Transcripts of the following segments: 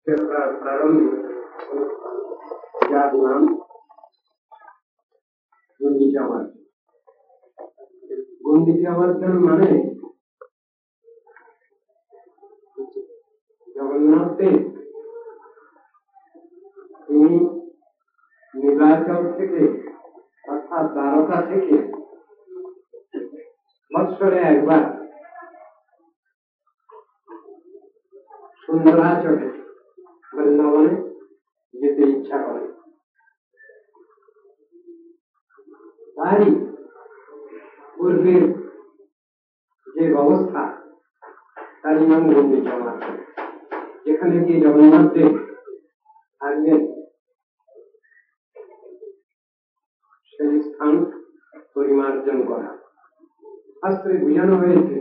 प्रारंभ नाम गुंडिचामार्जन माने जगन्नाथ देव তিনি নীলাচল থেকে অর্থাৎ দ্বারকা থেকে বৎসরে একবার সুন্দরাচলে বৃন্দাবনে যেতে ইচ্ছা করে। তারই পূর্বের যে ব্যবস্থা তারই নাম গুন্ডিচামার্জন, যেখানে কি জগন্নাথ দেব থাকবেন সেই স্থান পরিমার্জন করা। শাস্ত্রে বোঝানো হয়েছে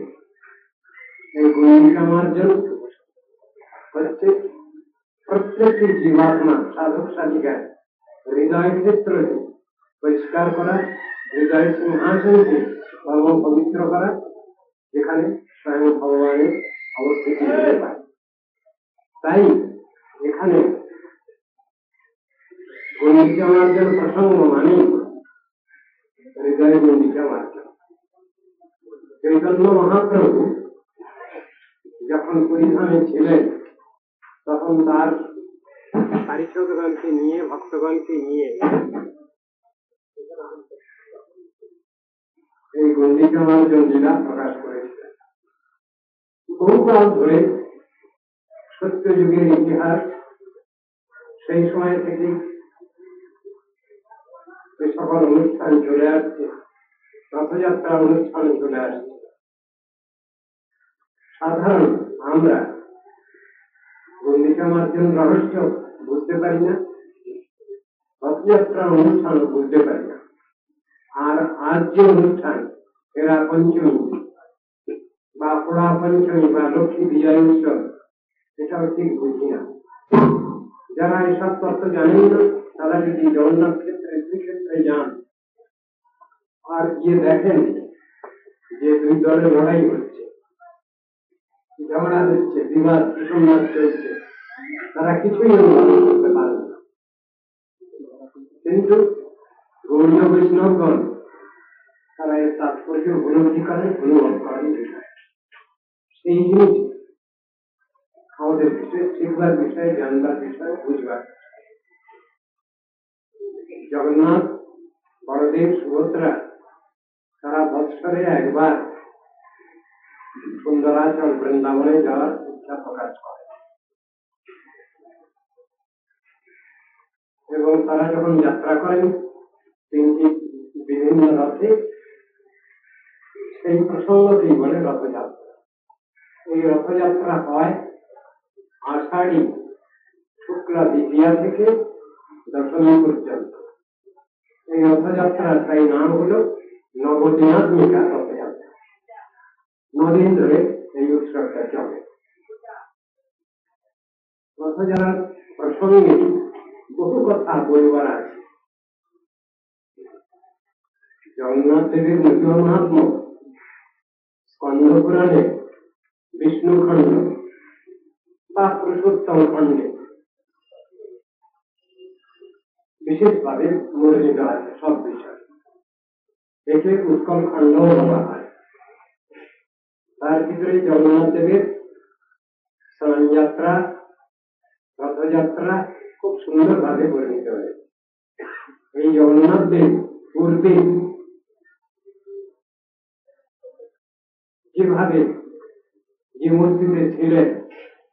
এই গুন্ডিচামার্জন হচ্ছে প্রত্যেকটি জীবাত্মা সাধক সাধিকার হৃদয় ক্ষেত্রকে পরিষ্কার করা, হৃদয় সিংহাসনকে পবিত্র করা, যেখানে স্বয়ং ভগবানের অবস্থিতি হতে পারে। তাই এখানে গুন্ডিচামার্জন প্রসঙ্গ মানে হৃদয় গুন্ডিচামার্জন। চৈতন্য মহাপ্রভু যখন পুরীধামে ছিলেন তখন তার পারিষদগণকে নিয়ে, ভক্তগণকে নিয়ে এই গুন্ডিচামার্জন লীলা প্রকাশ করেছিলেন। বহুকাল ধরে সত্যযুগের ইতিহাস, সেই সময় থেকে এই সকল অনুষ্ঠান চলে আসছে, রথযাত্রা অনুষ্ঠান চলে আসছে। সাধারণ আমরা গুন্ডিচামার্জন রহস্য বুঝতে পারি না, রথযাত্রা অনুষ্ঠান বুঝতে পারি না। আর আজ যে অনুষ্ঠান এরা পঞ্চমী বা পোড়া পঞ্চমী বা লক্ষ্মী বিজয় উৎসব, এটাও ঠিক বুঝি না। যারা এসব তত্ত্ব জানেন না তারা যদি জগন্নাথ ক্ষেত্রে শ্রীক্ষেত্রে যান আর গিয়ে দেখেন যে দুই দলে লড়াই হচ্ছে, ঝগড়া হচ্ছে, বিবাদ বিসম্বাদ চলছে, তারা কিছুই অনুভব করতে পারে না। কিন্তু গৌড়ীয় বৈষ্ণবগণ তারা এর তাৎপর্য উপলব্ধি করেন, অনুভব করেন। সেই জিনিস আমাদের বিষয়ে শিখবার বিষয়ে, জানবার বিষয়ে, বুঝবার। জগন্নাথ, বড়দেব, সুভদ্রা সারা বৎসরে একবার সুন্দরাচল বৃন্দাবনে যাওয়ার ইচ্ছা প্রকাশ করে এবং তারা যখন যাত্রা করেন তিনটি বিভিন্ন রথে, সেই প্রসঙ্গতেই বলে রথযাত্রা। এই রথযাত্রা হয় আষাঢ়ী শুক্লা দ্বিতীয়া থেকে দশমী পর্যন্ত। এই রথযাত্রার তাই নাম হল নবদিনাত্মিকা রথযাত্রা। 9 দিন ধরে এই উৎসবটা চলে। রথযাত্রার প্রসঙ্গে বহু কথা বলবার আছে। জগন্নাথ দেবের মহিমা মাহাত্ম্য স্কন্দ পুরাণে বিষ্ণু খণ্ড বা পুরুষোত্তম খণ্ডে বিশেষভাবে বর্ণিত আছে সব বিষয়। একে উৎকল খণ্ড বলা হয়। তার ভিতরে জগন্নাথ দেবের স্নানযাত্রা, রথযাত্রা খুব সুন্দর ভাবে বর্ণিত হয়েছে। এই জগন্নাথ দেব পূর্বে যেভাবে যে মূর্তিতে ছিলেন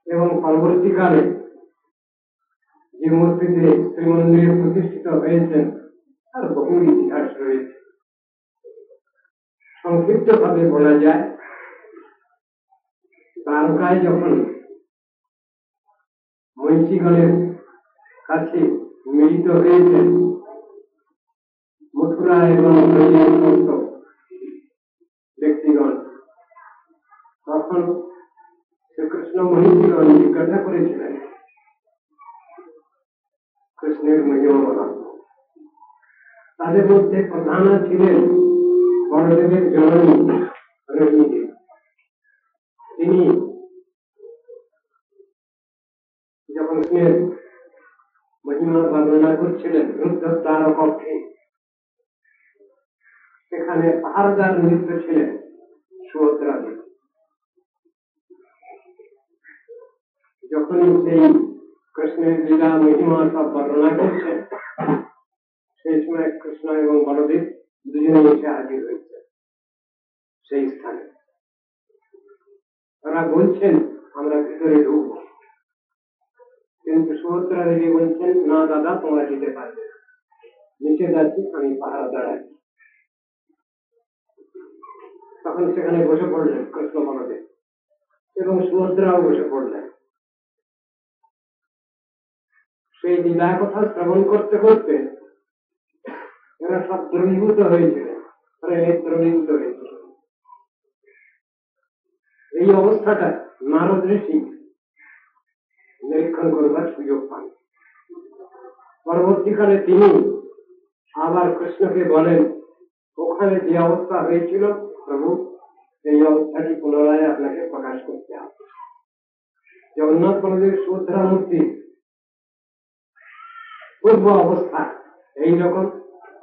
এবং পরবর্তীকালে যে মূর্তিতে শ্রীমন্দিরে প্রতিষ্ঠিত হয়েছেন তার বহু ইতিহাস রয়েছে। সংক্ষিপ্ত ভাবে বলা যায়, দ্বারকায় যখন মহিষীগণের কাছে মিলিত হয়েছেন মথুরা এবং সমস্ত ব্যক্তিগণ, তখন শ্রীকৃষ্ণ মহিষীগণ জিজ্ঞাসা করেছিলেন কৃষ্ণের মহিমা বলা। তাদের মধ্যে প্রধান ছিলেন বড়দেবের জননী রোহিণী। তিনি যখন কৃষ্ণের মহিমা বর্ণনা করছিলেন রুদ্ধদ্বার কক্ষে, সেখানে পাহাড়দার নৃত্য ছিলেন সুভদ্রা দেবী। যখনই সেই কৃষ্ণের লীলা মহিমা সব বর্ণনা করছেন, সেই সময় কৃষ্ণ এবং বলদেব দুজনে এসে হাজির হয়েছে সেই স্থানে। তারা বলছেন আমরা ভিতরে ঢুকব, কিন্তু সুভদ্রা দেবী বলছেন না দাদা, তোমরা যেতে পারবে না, নিচে যাচ্ছি, আমি পাহাড় দাঁড়াই। তখন সেখানে বসে পড়লেন কৃষ্ণ বলদেব এবং সুভদ্রাও বসে পড়লেন। সেই লীলা কথা শ্রবণ করতে করতে এরা সব দ্রবীভূত হয়েছিলেন, দ্রবীভূত হয়েছিল। এই অবস্থাটা নারদ ঋষি নিরীক্ষণ করবার সুযোগ পান। পরবর্তীকালে তিনি আবার কৃষ্ণকে বলেন, ওখানে যে অবস্থা হয়েছিল প্রভু, সেই অবস্থাটি পুনরায় আপনাকে প্রকাশ করতে হবে। জগন্নাথ বলদেব সুভদ্রা মূর্তি পূর্ব অবস্থা এইরকম,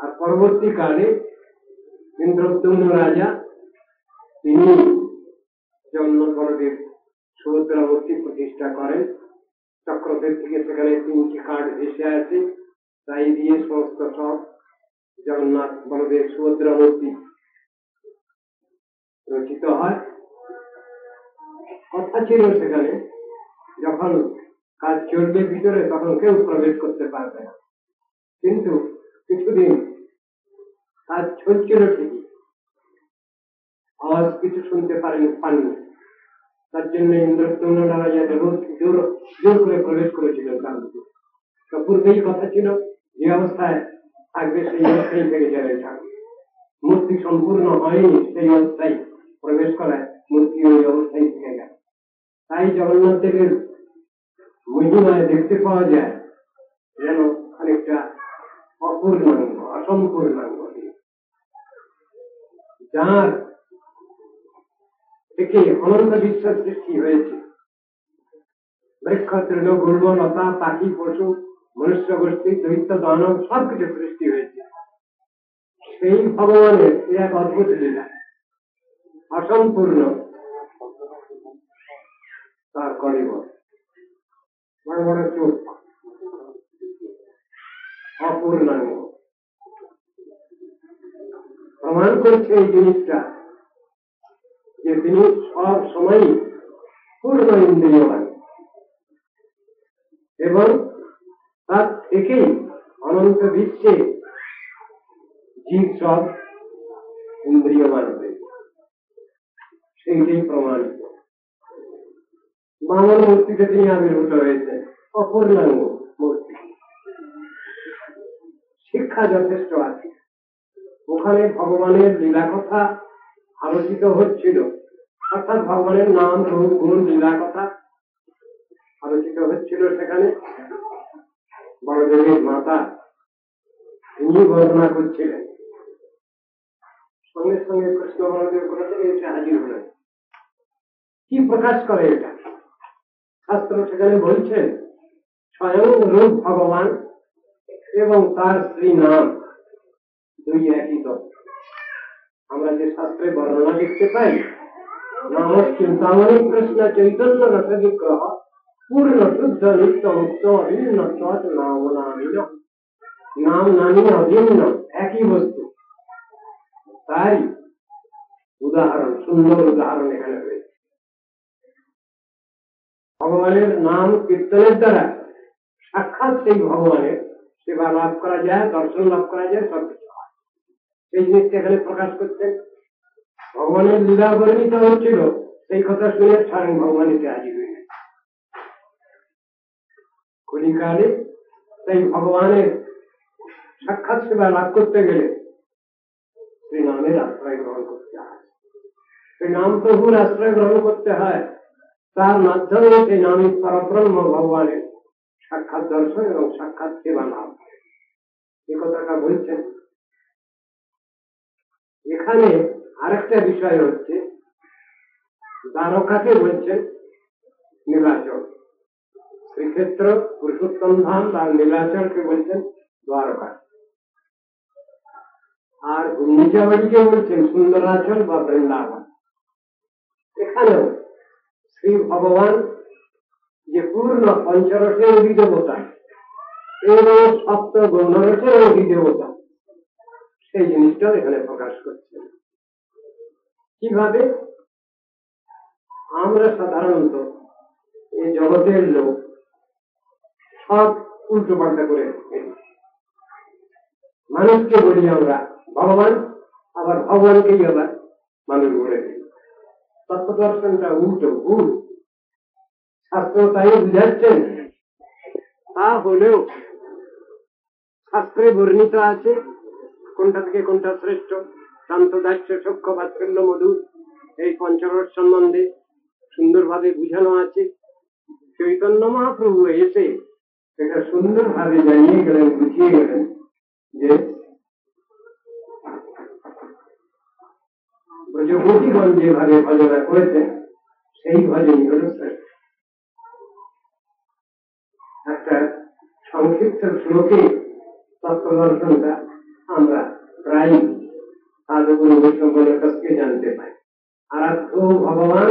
আর পরবর্তীকালে ইন্দ্রদ্যুম্ন রাজা তিনি জগন্নাথ বলদেব সুভদ্রা মূর্তি প্রতিষ্ঠা করেন। চক্রদের থেকে সেখানে 3টি কাঠ ভেসে আসে, তাই দিয়ে সমস্ত সব জগন্নাথ বলদেব সুভদ্রা মূর্তি রচিত হয়। কথা ছিল সেখানে যখন কাজ চলবে ভিতরে তখন কেউ প্রবেশ করতে পারবে না, কিন্তু কিছুদিন কাজ চলছিল ঠিকই, আওয়াজ কিছু শুনতে পাননি। তার জন্য ইন্দ্রদ্যুম্ন রাজা জোর করে প্রবেশ করেছিলেন তার ভিতরে। তো পূর্বেই কথা ছিল যে অবস্থায় থাকবে সেই অবস্থায় থেকে যাবে, মূর্তি সম্পূর্ণ হয়নি সেই অবস্থায় প্রবেশ করায় মূর্তি ওই অবস্থায় থেকে গেল। তাই জগন্নাথ দেবের মহিমায় দেখতে পাওয়া যায় যেন খানিকটা অপূর্ণাঙ্গ, অসম্পূর্ণাঙ্গ, যার থেকে অনন্ত বিশ্ব সৃষ্টি হয়েছে। বৃক্ষ, তৃণ, গুল্ম, লতা, পাখি, পশু, মনুষ্য গোষ্ঠী, দৈত্য, দানব সবকিছু সৃষ্টি হয়েছে। সেই ভগবানের এক অদ্ভুত লীলা, অসম্পূর্ণ তার করিব, বড় বড় চোখ, অপূর্ণাঙ্গ। প্রমাণ করছে এই জিনিসটা যে তিনি সব সময় পূর্ণ ইন্দ্রিয়বান এবং তার থেকেই অনন্ত বিশ্বে জীব সব ইন্দ্রিয়বান হয়েছে, সেইটাই প্রমাণিত। বামন মূর্তিতে তিনি আবির্ভূত হয়েছে, অপূর্ণাঙ্গ মূর্তি। শিক্ষা যথেষ্ট আছে, ওখানে ভগবানের লীলা কথা আলোচিত হচ্ছিল, অর্থাৎ ভগবানের নাম, রূপ, গুণ, লীলা কথা আলোচিত হচ্ছিল। সেখানে বড়দেবের মাতা তিনি বর্ণনা করছিলেন, সঙ্গে সঙ্গে কৃষ্ণ বড়দেব কোথা থেকে এসে হাজির হলেন। কি প্রকাশ করে এটা? শাস্ত্র সেখানে বলছেন স্বয়ং রূপ ভগবান এবং তার শ্রী নাম দুই একই তত্ত্ব। আমরা যে শাস্ত্রে বর্ণনা দেখতে পাই, নাম চিন্তামণি কৃষ্ণ চৈতন্য রস বিগ্রহ পূর্ণ শুদ্ধ নিত্য মুক্ত অভিন্ন নাম নামিন। নাম নামি অভিন্ন, একই বস্তু, তাই উদাহরণ, সুন্দর উদাহরণ এখানে রয়েছে। ভগবানের নাম কীর্তনের দ্বারা সাক্ষাৎ সেই ভগবানের সেবা লাভ করা যায়, দর্শন লাভ করা যায়, সবকিছু হয়। সেই জিনিসটা এখানে প্রকাশ করছেন। ভগবানের লীলা বর্ণিত হচ্ছিল, সেই কথা শুনে স্বয়ং ভগবান এতে হাজির হয়ে গেছে। কলিকালে সেই ভগবানের সাক্ষাৎ সেবা লাভ করতে গেলে সেই নামের আশ্রয় গ্রহণ করতে হয়, সেই নাম প্রভুর আশ্রয় গ্রহণ করতে হয়। তার মাধ্যমে সেই নামী পরব্রহ্ম ভগবানের সাক্ষাৎ দর্শন এবং সাক্ষাৎ সেবা লাভ, এ কথাটা বলছেন। এখানে আরেকটা বিষয় হচ্ছে, দ্বারকাকে বলছেন নীলাচল, শ্রীকৃষ্ণ শ্রীক্ষেত্র পুরুষোত্তম ধাম বা নীলাচলকে বলছেন দ্বারকা, আর নিজাবাড়িকে বলছেন সুন্দরাচল বা বৃন্দাবন। এখানেও শ্রী ভগবান যে পূর্ণ পঞ্চরসের অধিদেবতা এবং সপ্ত গৌণরসের অধিদেবতা, সেই জিনিসটা এখানে প্রকাশ করছে। কিভাবে? আমরা সাধারণত এই জগতের লোক সব উল্টো পাল্টা করে মানুষকে বলি আমরা ভগবান, আবার ভগবানকেই আবার মানুষ বলে দিই। তত্ত্ব দর্শনটা উল্টো, ভুল। শাস্ত্র তাই বুঝাচ্ছেন। তা হলেও শাস্ত্রে বর্ণিত আছে কোনটা থেকে কোনটা শ্রেষ্ঠ, শান্ত দাস্য সূক্ষ্ম বাৎসল্য মধুর, এই পঞ্চরস সম্বন্ধে সুন্দরভাবে বুঝানো আছে। চৈতন্য মহাপ্রভু এসে এটা সুন্দরভাবে জানিয়ে গেলেন, বুঝিয়ে গেলেন যে ব্রজগোপীগণ যেভাবে ভজনা করেছেন সেই ভজনই হল শ্রেষ্ঠ। একটা সংক্ষিপ্ত শ্লোকে তত্ত্ব দর্শনটা আমরা প্রায় সাধুগুরু বৈষ্ণবের কাছ থেকে জানতে পাই। আরাধ্য ভগবান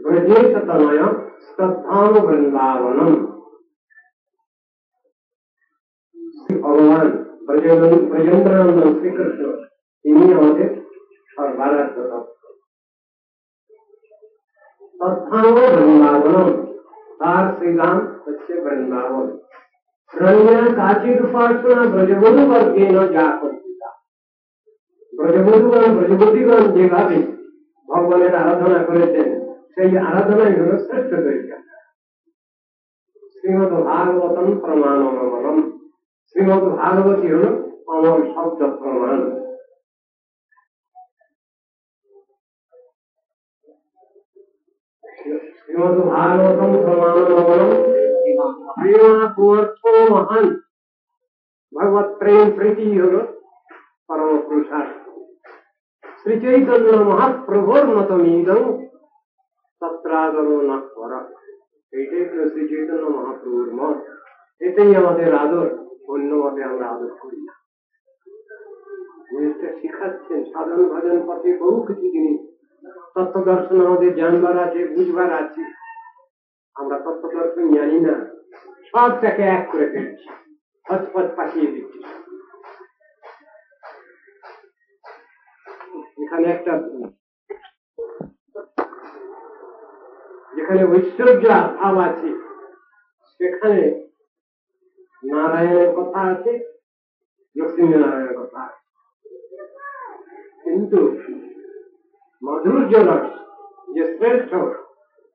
ব্রজেশ তনয় স্তব্ধাম বৃন্দাবনম। ভগবান ব্রজেন্দ্রনন্দন শ্রীকৃষ্ণ, তিনি আমাদের সর্বারাধ্য তত্ত্ব। স্তব্ধাম বৃন্দাবনম, তার শ্রীধাম হচ্ছে বৃন্দাবন। রণ্য কাচির উপাসনা ব্রজবধূ বর্গেন যা কর্তিতা। ব্রজবধূগণ ব্রজবতীগণ যেভাবে ভগবানের আরাধনা করেছেন সেই আরাধনাই হল শ্রেষ্ঠ তরিকা। শ্রীমদ ভাগবতম প্রমাণমলম, শ্রীমদ ভাগবতী হল অমর শব্দ প্রমাণ। শ্রীমদ ভাগবতম প্রমাণমলম প্রেমার্থ মহান। ভগবত প্রেম প্রীতি হল পরম পুরুষার্থ। শ্রী চৈতন্য মহাপ্রভুর মতমিদং তত্রাদর না করা, এইটাই হল শ্রী চৈতন্য মহাপ্রভুর মত। এটাই আমাদের আদর, অন্য মতে আমরা আদর করি না। জিনিসটা শিখাচ্ছেন সাধন ভজন পথে বহু কিছু জিনিস তত্ত্ব দর্শন আমাদের জানবার আছে, বুঝবার আছে। আমরা তত্ত্ব দর্শন জানি না, সবটাকে এক করে ফেলছি, হচপচ পাঠিয়ে দিচ্ছি। এখানে একটা যেখানে ঐশ্বর্য ভাব আছে সেখানে নারায়ণের কথা আছে, লক্ষ্মী নারায়ণের কথা আছে, কিন্তু মাধুর্য রস যে শ্রেষ্ঠ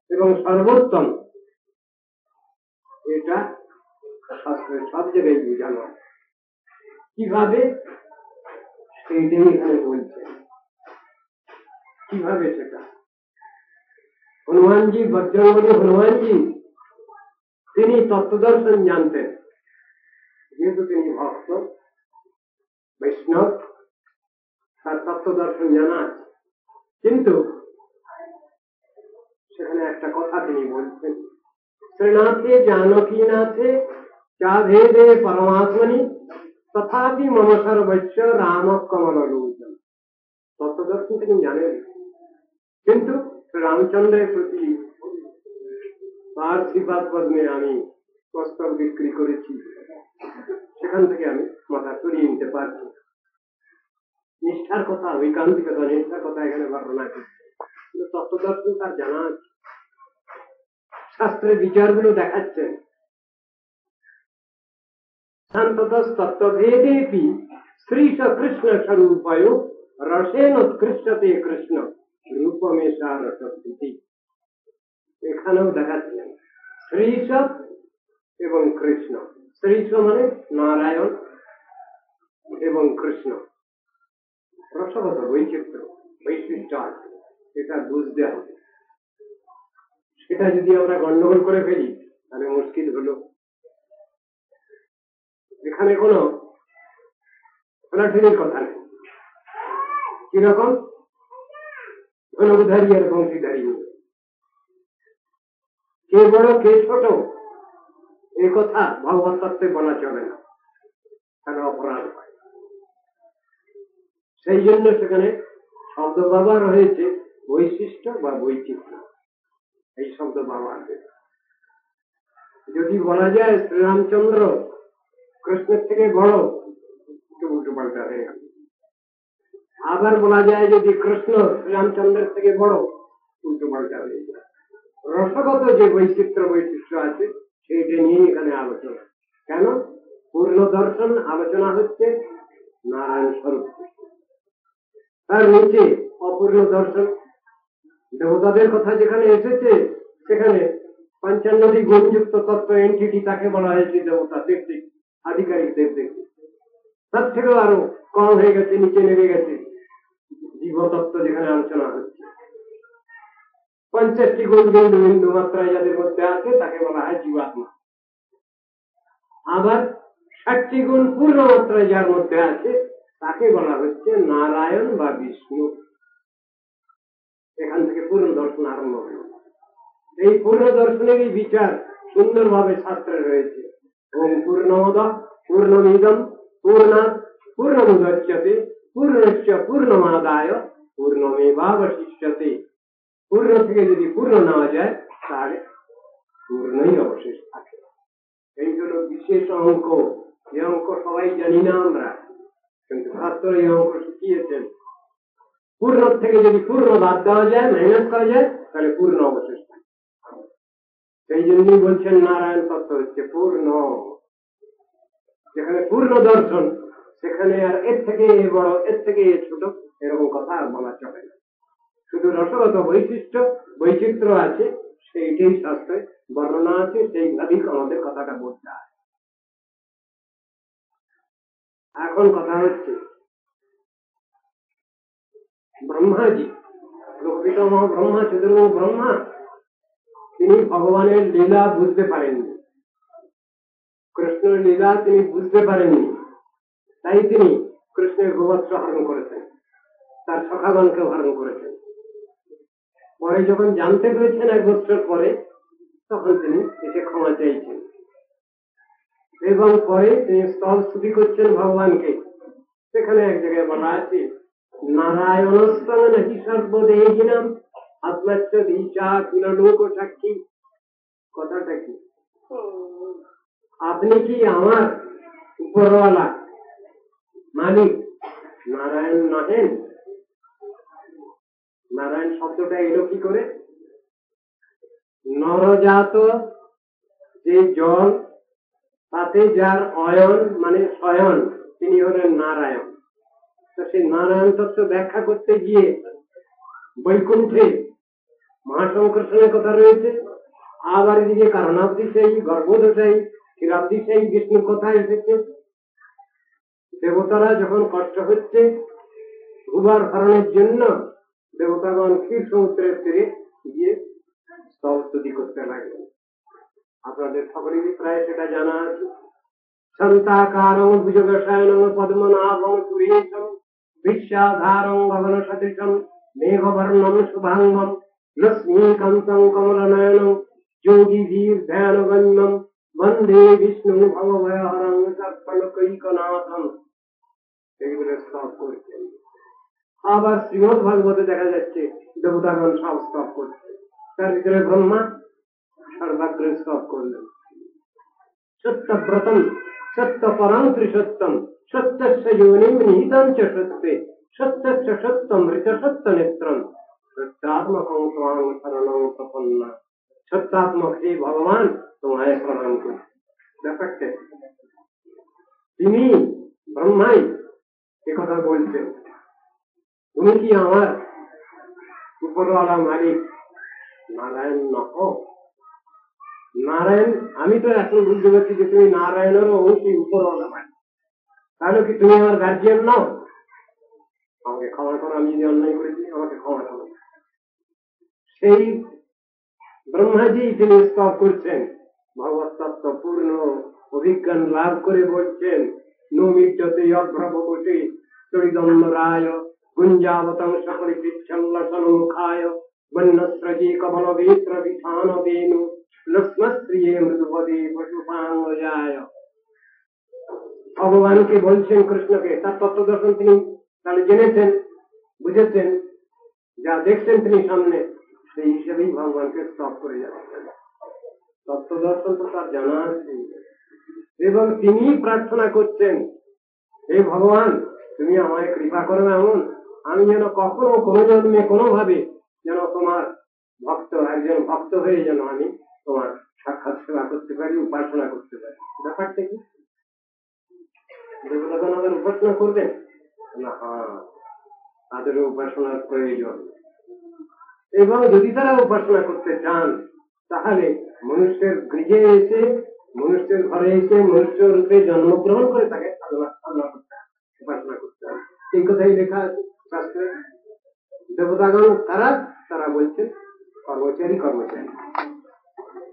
এবং সর্বোত্তম, এটা শাস্ত্রের সব জায়গায় বোঝানো। কিভাবে সেইটাই এখানে বলছে। কিভাবে সেটা? হনুমানজি, বজরঙ্গবলী হনুমানজি, তিনি তত্ত্বদর্শন জানতেন, যেহেতু তিনি ভক্ত বৈষ্ণব, তার তত্ত্বদর্শন জানা আছে। কিন্তু সেখানে একটা কথা তিনি বলছেন, শ্রীনাথে জানকী নাথে চা ভেদে পরমাত্মনি তথাপি মম সর্বস্ব রাম কমল লোচন। তত্ত্বদর্শন তিনি জানেন, কিন্তু রামচন্দ্রের প্রতি তার শ্রীপাদ পদ্মে আমি মস্তক বিক্রি করেছি, সেখান থেকে আমি মাথা সরিয়ে নিতে পারছি। নিষ্ঠার কথা, ঐকান্তিকতা, নিষ্ঠার কথা এখানে বর্ণনা করছে। কিন্তু তত্ত্বদর্শন তার জানা আছে, শাস্ত্রের বিচারগুলো দেখাচ্ছেন। শান্ততস্তত্ত্বভেদেপি শ্রীশ কৃষ্ণ স্বরূপায় রসেন উৎকৃষ্টতে কৃষ্ণ রূপমেশা রসপ্রীতি। এখানেও দেখাচ্ছেন শ্রীশ এবং কৃষ্ণ। শ্রীশ মানে নারায়ণ এবং কৃষ্ণ, রসগত বৈচিত্র্য, বৈশিষ্ট্য আছে, এটা বুঝতে হবে। সেটা যদি আমরা গন্ডগোল করে ফেলি তাহলে মুশকিল হলো। এখানে কোন ফেলাফেলির কথা নেই। কিরকম? ধনুধারী আর বংশীধারী, কে বড় কে ছোট এই কথা ভগবত তত্ত্বে বলা চলে না, তাহলে অপরাধ হয়। সেই জন্য সেখানে শব্দ ব্যবহার হয়েছে বৈশিষ্ট্য বা বৈচিত্র্য, এই শব্দ ব্যবহার হয়েছে। যদি বলা যায় শ্রীরামচন্দ্র কৃষ্ণের থেকে বড়, উল্টো পাল্টা হয়ে গেল। আবার বলা যায় যদি কৃষ্ণ শ্রীরামচন্দ্রের থেকে বড়, উল্টো পাল্টা হয়ে গেল। রসগত যে বৈশিষ্ট্য আছে সেইটা নিয়ে এখানে আলোচনা। কেন? পূর্ণ দর্শন আলোচনা হচ্ছে নারায়ণ স্বরূপ, তার নিচে অপূর্ণ দর্শন। দেবতাদের কথা যেখানে এসেছে সেখানে 55টি গুণযুক্ত তত্ত্ব এন্টিটি, তাকে বলা হয়েছে দেবতা, ব্যক্তি আধিকারিক দেবদেবী। তার থেকেও আরো কম হয়ে গেছে, নিচে নেমে গেছে জীবতত্ত্ব যেখানে আলোচনা হচ্ছে। 50টি গুণ বিন্দু বিন্দু মাত্রায় যাদের মধ্যে আছে তাকে বলা হয় জীবাত্মা। আবার 60টি গুণ পূর্ণ মাত্রায় যার মধ্যে আছে তাকে বলা হচ্ছে নারায়ণ বা বিষ্ণু। এখান থেকে পূর্ণ দর্শন আরম্ভ হল। এই পূর্ণ দর্শনেরই বিচার সুন্দরভাবে শাস্ত্রে রয়েছে। ওম পূর্ণমদ পূর্ণমিদম পূর্ণাৎ পূর্ণমুদচ্যতে পূর্ণস্য পূর্ণমাদায় পূর্ণমেবাবশিষ্যতে। পূর্ণ থেকে যদি পূর্ণ নেওয়া যায় তাহলে পূর্ণই অবশেষ থাকে। এই হল বিশেষ অঙ্ক। এই অঙ্ক সবাই জানি না আমরা, কিন্তু শাস্ত্র এই অঙ্ক শিখিয়েছেন। পূর্ণ থেকে যদি পূর্ণ বাদ দেওয়া যায়, মাইনাস করা যায়, তাহলে পূর্ণ অবশেষ থাকে। সেই জন্যই বলছেন নারায়ণ তত্ত্ব হচ্ছে পূর্ণ। যেখানে পূর্ণ দর্শন সেখানে আর এর থেকে এ বড়, এর থেকে এ ছোট, এরকম কথা আর বলা চলে না। শুধু রসগত বৈশিষ্ট্য বৈচিত্র্য আছে, সেইটাই শাস্ত্রে বর্ণনা আছে, সেইভাবেই আমাদের কথাটা বলতে হয়। এখন কথা হচ্ছে ব্রহ্মাজি, প্রকৃতম ব্রহ্মা চতুর্মুখ ব্রহ্মা, তিনি ভগবানের লীলা বুঝতে পারেননি, কৃষ্ণের লীলা তিনি বুঝতে পারেননি। তাই তিনি কৃষ্ণের গোবৎস হরণ করেছেন, তার সখাগণকে হরণ করেছেন। পরে যখন জানতে পেরেছেন 1 বছর পরে, তখন তিনি এসে ক্ষমা চাইছেন এবং পরে তিনি স্তব স্তুতি করছেন ভগবানকে। সেখানে এক জায়গায় বলা আছে নারায়ণস্তং নাহি সর্বদেহিনাম আত্মাচ্চ দীচা কিলোক সাক্ষী। কথাটা কি? আপনি কি আমার উপরওয়ালা মালিক নারায়ণ নহেন? নারায়ণ শব্দটা এলো কি করে? নরজাত যে জল, তাতে যার অয়ন মানে শয়ন, তিনি হলেন নারায়ণ। তো সেই নারায়ণ তত্ত্ব ব্যাখ্যা করতে গিয়ে বৈকুণ্ঠে মহাসংকর্ষণের কথা রয়েছে, আবার এদিকে কারণাবধিশায়ী, গর্ভদশায়ী, ক্ষীরাবধিশায়ী বিষ্ণুর কথা এসেছে। দেবতারা যখন কষ্ট হচ্ছে ভূভার হরণের জন্য, দেবতাগণ ক্ষীর সমুদ্রের তীরে গিয়ে স্তব স্তুতি করতে লাগলেন। আপনাদের সকলেরই প্রায় সেটা জানা আছে। শান্তাকারং ভুজগশায়নং পদ্মনাভং সুরেশং বিশ্বাধারং গগন সদৃশং মেঘবর্ণং শুভাঙ্গম লক্ষ্মীকান্তং কমলনয়নং যোগীধীর ধ্যানগম্যং বন্দে বিষ্ণু ভবভয়হরং সর্বলোকৈকনাথং। এইগুলো স্তব করছেন। আবার শ্রীমদ ভাগবতে দেখা যাচ্ছে দেবতাগণ সব স্তব করছে, তার ভিতরে ব্রহ্মা সর্বাগ্রে স্তব করলেন। সত্যব্রতম সত্যপরং ত্রিসত্যম সত্যস্য যোনিম নিহিতং চ সত্যে সত্যস্য সত্যমৃত সত্য নেত্রম সত্যাত্মকং ত্বাং শরণং প্রপন্না। সত্যাত্মক হে ভগবান, তোমায় প্রণাম করি। ব্যাপারটা তিনি ব্রহ্মাই একথা বলছেন, তুমি কি আমার উপরওয়ালা মালিক নারায়ণ নহ? নারায়ণ, আমি তো এখন বুঝতে পারছি যে তুমি নারায়ণেরও অবশ্যই উপরওয়ালা মালিক। তাহলে কি তুমি আমার গার্জিয়ান নাও? আমাকে ক্ষমা করো, আমি যদি অন্যায় করেছি আমাকে ক্ষমা করো। সেই ব্রহ্মাজি তিনি স্তব করছেন, ভগবত তত্ত্ব পূর্ণ অভিজ্ঞান লাভ করে বলছেন নৌমিজ্জতে অভ্রবতে চরিদম্ব রায় গুঞ্জাবতং সকলি পিচ্ছল্লসন মুখায় বন্যস্রজি কমল বেত্র বিধান বেনু লক্ষ্মণ স্ত্রীয়ে মৃদুপদী পশুপাঙ্গ যায়। ভগবানকে বলছেন, কৃষ্ণকে তার তত্ত্ব দর্শন তিনি তাহলে জেনেছেন, বুঝেছেন, যা দেখছেন তিনি সামনে, সেই হিসেবেই ভগবানকে স্তব করে যাচ্ছেন। তত্ত্ব দর্শন তো তার জানা আছে, এবং তিনি প্রার্থনা করছেন, হে ভগবান, তুমি আমায় কৃপা করো এমন, আমি যেন কখনো কোনো জন্মে কোনোভাবে যেন তোমার ভক্ত, একজন ভক্ত হয়ে যেন আমি তোমার সাক্ষাৎ সেবা করতে পারি, উপাসনা করতে পারি। ব্যাপারটা কি? দেবতাগণ আবার উপাসনা করবেন না? তাদের উপাসনার প্রয়োজন, এবং যদি তারা উপাসনা করতে চান তাহলে মনুষ্যের গৃহে এসে, মনুষ্যের ঘরে এসে মনুষ্য রূপে জন্মগ্রহণ করে তাকে সাধনা করতে হবে, উপাসনা করতে হবে। এই কথাই লেখা আছে শাস্ত্রে। দেবতাগণ তারা বলছে কর্মচারী।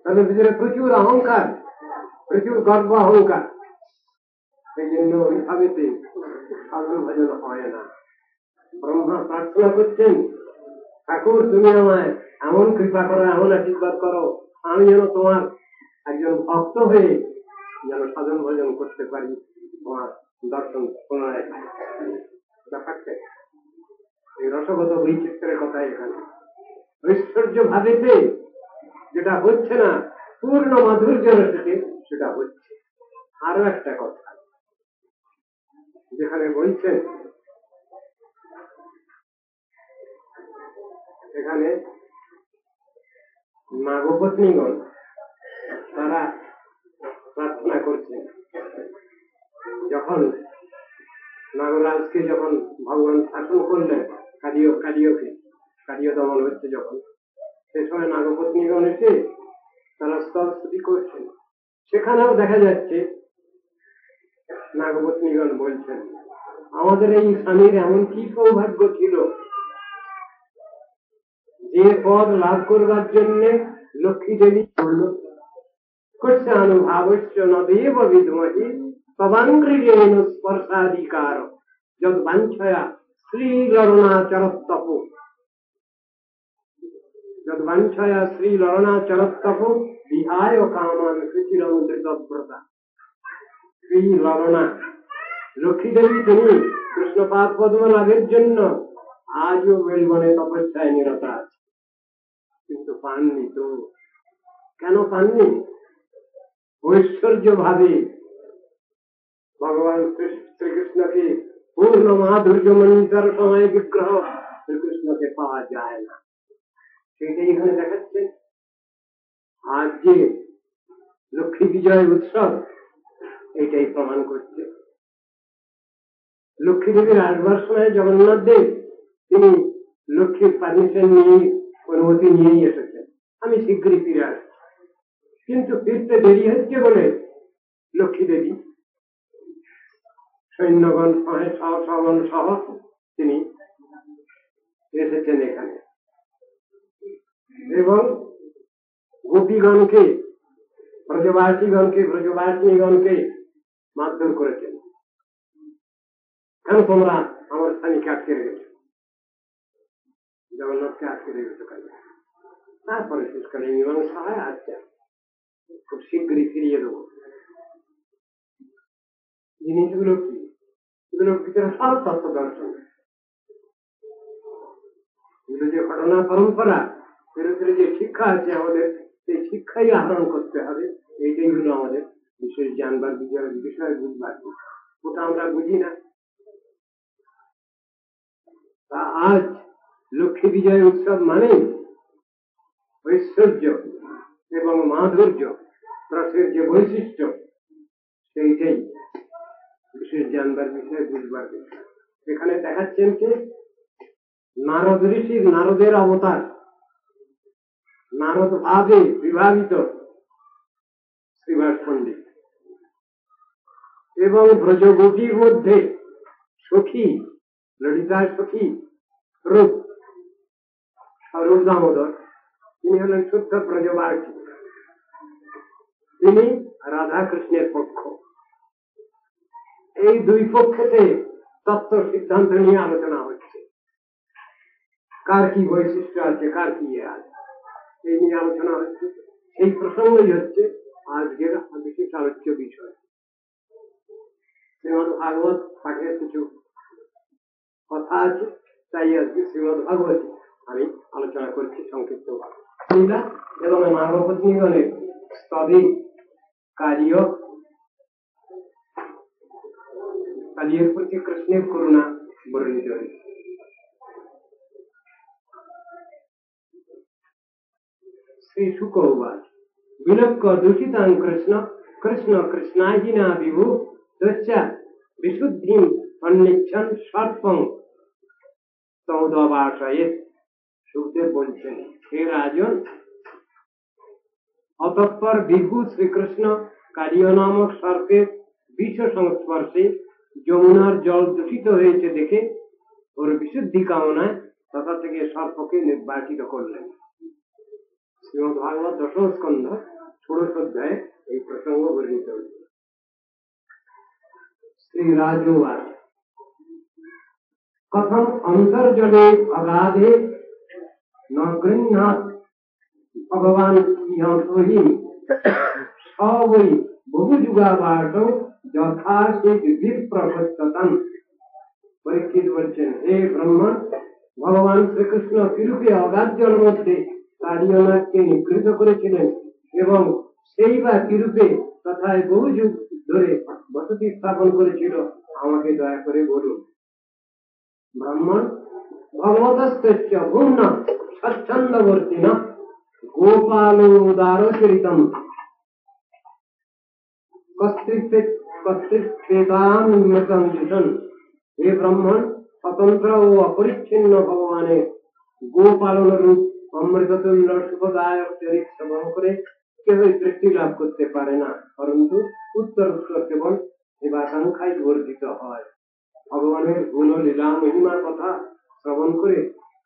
তাদের ভিতরে প্রচুর অহংকার, প্রচুর গর্ব অহংকার, এই জন্য ওইভাবে সাধু ভজন হয় না। ব্রহ্মা প্রার্থনা করছেন, ঠাকুর তুমি আমায় এমন কৃপা করো, এমন আশীর্বাদ করো, আমি যেন তোমার একজন ভক্ত হয়ে যেন সাধন ভজন করতে পারি, তোমার দর্শন পুনরায়। ব্যাপারটা এই রসগত বৈচিত্র্যের কথা এখানে ঐশ্বর্য ভাবেতে যেটা হচ্ছে না, পূর্ণ মাধুর্য রসে সেটা হচ্ছে। আরো একটা কথা যেখানে বলছেন, এখানে নাগপত্নীগণ তারা প্রার্থনা করছেন, যখন নাগরাজকে যখন ভগবান শাসন করলেন, কার্য দমন হচ্ছে যখন, সে সময় নাগপত্নীগণ এসে তারা স্তব স্তুতি করছেন। সেখানেও দেখা যাচ্ছে নাগপত্নীগণ বলছেন, আমাদের এই স্বামীর এমন কি সৌভাগ্য ছিল যে পদ লাভ করবার জন্য লক্ষ্মী দেবী করল, করছে অনুভাবস্য নদেব বিদ্মহি তবাঙ্গ্রিজেন স্পর্শাধিকার যদ বাঞ্ছয়া শ্রীলরণাচরত্তপ, যদ বাঞ্ছয়া শ্রীলরণাচরত্তপ বিহায় কামান সুচিরমৃতব্রতা। শ্রীলরণা লক্ষ্মী দেবী তিনি কৃষ্ণপাদ পদ্ম লাভের জন্য আজও বেলবনে তপস্যায় নিরত আছে, কিন্তু পাননি। তো কেন পাননি? ঐশ্বর্য ভাবে ভগবান শ্রীকৃষ্ণকে পূর্ণ মাধুর্যমণিতার সময় বিগ্রহ শ্রীকৃষ্ণকে পাওয়া যায় না। সেটাই এখানে দেখাচ্ছেন। আজ যে লক্ষ্মী বিজয় উৎসব এইটাই প্রমাণ করছে। লক্ষ্মী দেবীর আসবার সময় জগন্নাথ দেব তিনি লক্ষ্মীর পারমিশন নিয়ে, অনুমতি নিয়েই এসেছেন, আমি শীঘ্রই ফিরে আসছি। কিন্তু ফিরতে দেরি হচ্ছে বলে লক্ষ্মী দেবী সৈন্যগণ সহ তিনি এসেছেন এখানে, এবং গোপীগণকে, ব্রজবাসিনীগণকে মারধর করেছেন। কেন তোমরা আমার স্বামীকে আটকে রেখেছ, জগন্নাথকে আটকে রেখেছ কেন? তারপরে শেষকালে মীমাংসা হয়, আচ্ছা খুব শীঘ্রই ফিরিয়ে দেবো। জিনিসগুলো কি? এগুলোর ভিতরে সব তত্ত্ব দর্শন, এগুলো যে ঘটনা পরম্পরা, এর ভিতরে যে শিক্ষা আছে আমাদের, সেই শিক্ষাই আহরণ করতে হবে। এইটাই হলো আমাদের বিশেষ জানবার বিষয় বুঝবার, ওটা আমরা বুঝি না। তা আজ লক্ষ্মী বিজয় উৎসব মানে ঐশ্বর্য এবং মাধুর্য রসের যে বৈশিষ্ট্য, সেইটাই বিশেষ জানবার বিষয়, বুঝবার বিষয়। এখানে দেখাচ্ছেন কে? নারদ ঋষি, নারদের অবতার, নারদ ভাবে বিভাবিত শ্রীবাস পণ্ডিত, এবং ব্রজগোপীর মধ্যে সখী, ললিতার সখী রূপ স্বরূপ দামোদর, তিনি হলেন শুদ্ধ ব্রজবাসী, তিনি রাধা কৃষ্ণের পক্ষ। এই দুই পক্ষতে তত্ত্ব সিদ্ধান্ত নিয়ে আলোচনা হচ্ছে, কার কি বৈশিষ্ট্য আছে, কার কি আছে, এই নিয়ে আলোচনা হচ্ছে। সেই প্রসঙ্গই হচ্ছে আজকের বিশেষ আলোচ্য বিষয়। শ্রীমদ ভাগবত পাঠের কিছু কথা আছে, তাই আজকে শ্রীমদ ভাগবত আমি আলোচনা করছি সংক্ষিপ্ত এবং মানবপত্নীগণের স্তবে কার্যের প্রতি কৃষ্ণের করুণা বর্ণিত হয়েছে। শ্রী শুক উবাচ বিলক্ষ্য দূষিতাং কৃষ্ণ কৃষ্ণ কৃষ্ণাজিনা বিভু তস্যা বিশুদ্ধিম অন্নিচ্ছন সর্পং তমোদবাসয়েৎ। সুখদেব বলছেন, হে রাজন, অতঃপর বিভু শ্রীকৃষ্ণ কালীয় নামক সর্পের বিষ সংস্পর্শে যমুনার জল দূষিত হয়েছে দেখে ওর বিশুদ্ধি কামনায় তথা থেকে সর্পকে নির্বাচিত করলেন। শ্রীমদ ভাগবত দশম স্কন্ধ ষোড়শ অধ্যায়ে এই প্রসঙ্গ বর্ণিত হয়েছে। শ্রী রাজোবাচ কথম অন্তর্জলে অগাধে ন গৃহ্ণাৎ ভগবান ইহম সবৈ বহু যুগাবার্ধ যথা সে বিপ্রবর্ততম। পরীক্ষিত বলছেন, হে ব্রহ্মা, ভগবান শ্রীকৃষ্ণ কিরূপে অগাধ জলের মধ্যে কালীয়নাথকে নিগৃহীত করেছিলেন এবং সেই বা কিরূপে তথা বহু যুগ ধরে বসতি স্থাপন করেছিল, আমাকে দয়া করে বলুন। ব্রাহ্মণ ভগবতস্য ভূম্ন স্বচ্ছন্দবর্তিনা গোপালোদারচরিতম কস্ত্রিত্বেতান্মৃতম। হে ব্রাহ্মণ, স্বতন্ত্র ও অপরিচ্ছিন্ন ভগবানের গোপালন রূপ অমৃততুল্য শুভদায়ক চরিত শ্রবণ করে কেউই তৃপ্তি লাভ করতে পারে না, পরন্তু উত্তর কেবল সেবাকাঙ্ক্ষায় বর্ধিত হয়। ভগবানের গুণ লীলা মহিমা কথা শ্রবণ করে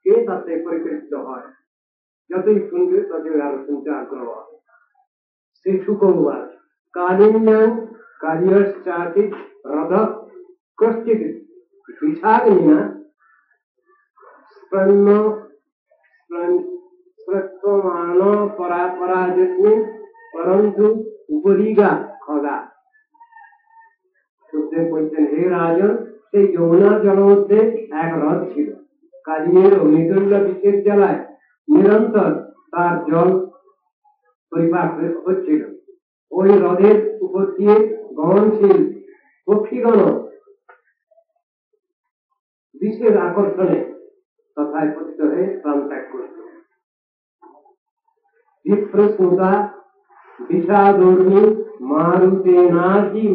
কে তাতে পরিতৃপ্ত হয়? যতই শুনবে ততই আরো শুনতে আগ্রহ হয়। শ্রী শুক উবাচ কালিন্যাং কার্যশ্চাতি রথ কশ্চিৎ বিষাগ্নিনা স্পৃষ্টমান পরাপরাজস্মি পরন্তু উপরিগা খগা। সুখদেব বলছেন, হে রাজন, সেই যমুনার জল মধ্যে এক হ্রদ ছিল। কালিয়ের অগ্নিতুল্য বিষের জ্বালায় নিরন্তর তার জল পরিপাক হচ্ছিল। ওই হ্রদের উপর দিয়ে গমনশীল পক্ষীগণ বিষের আকর্ষণে তথায় পতিত হয়ে প্রাণ ত্যাগ করত। বিপ্রস্মুতা বিষাদূর্মি মারুতেনাজি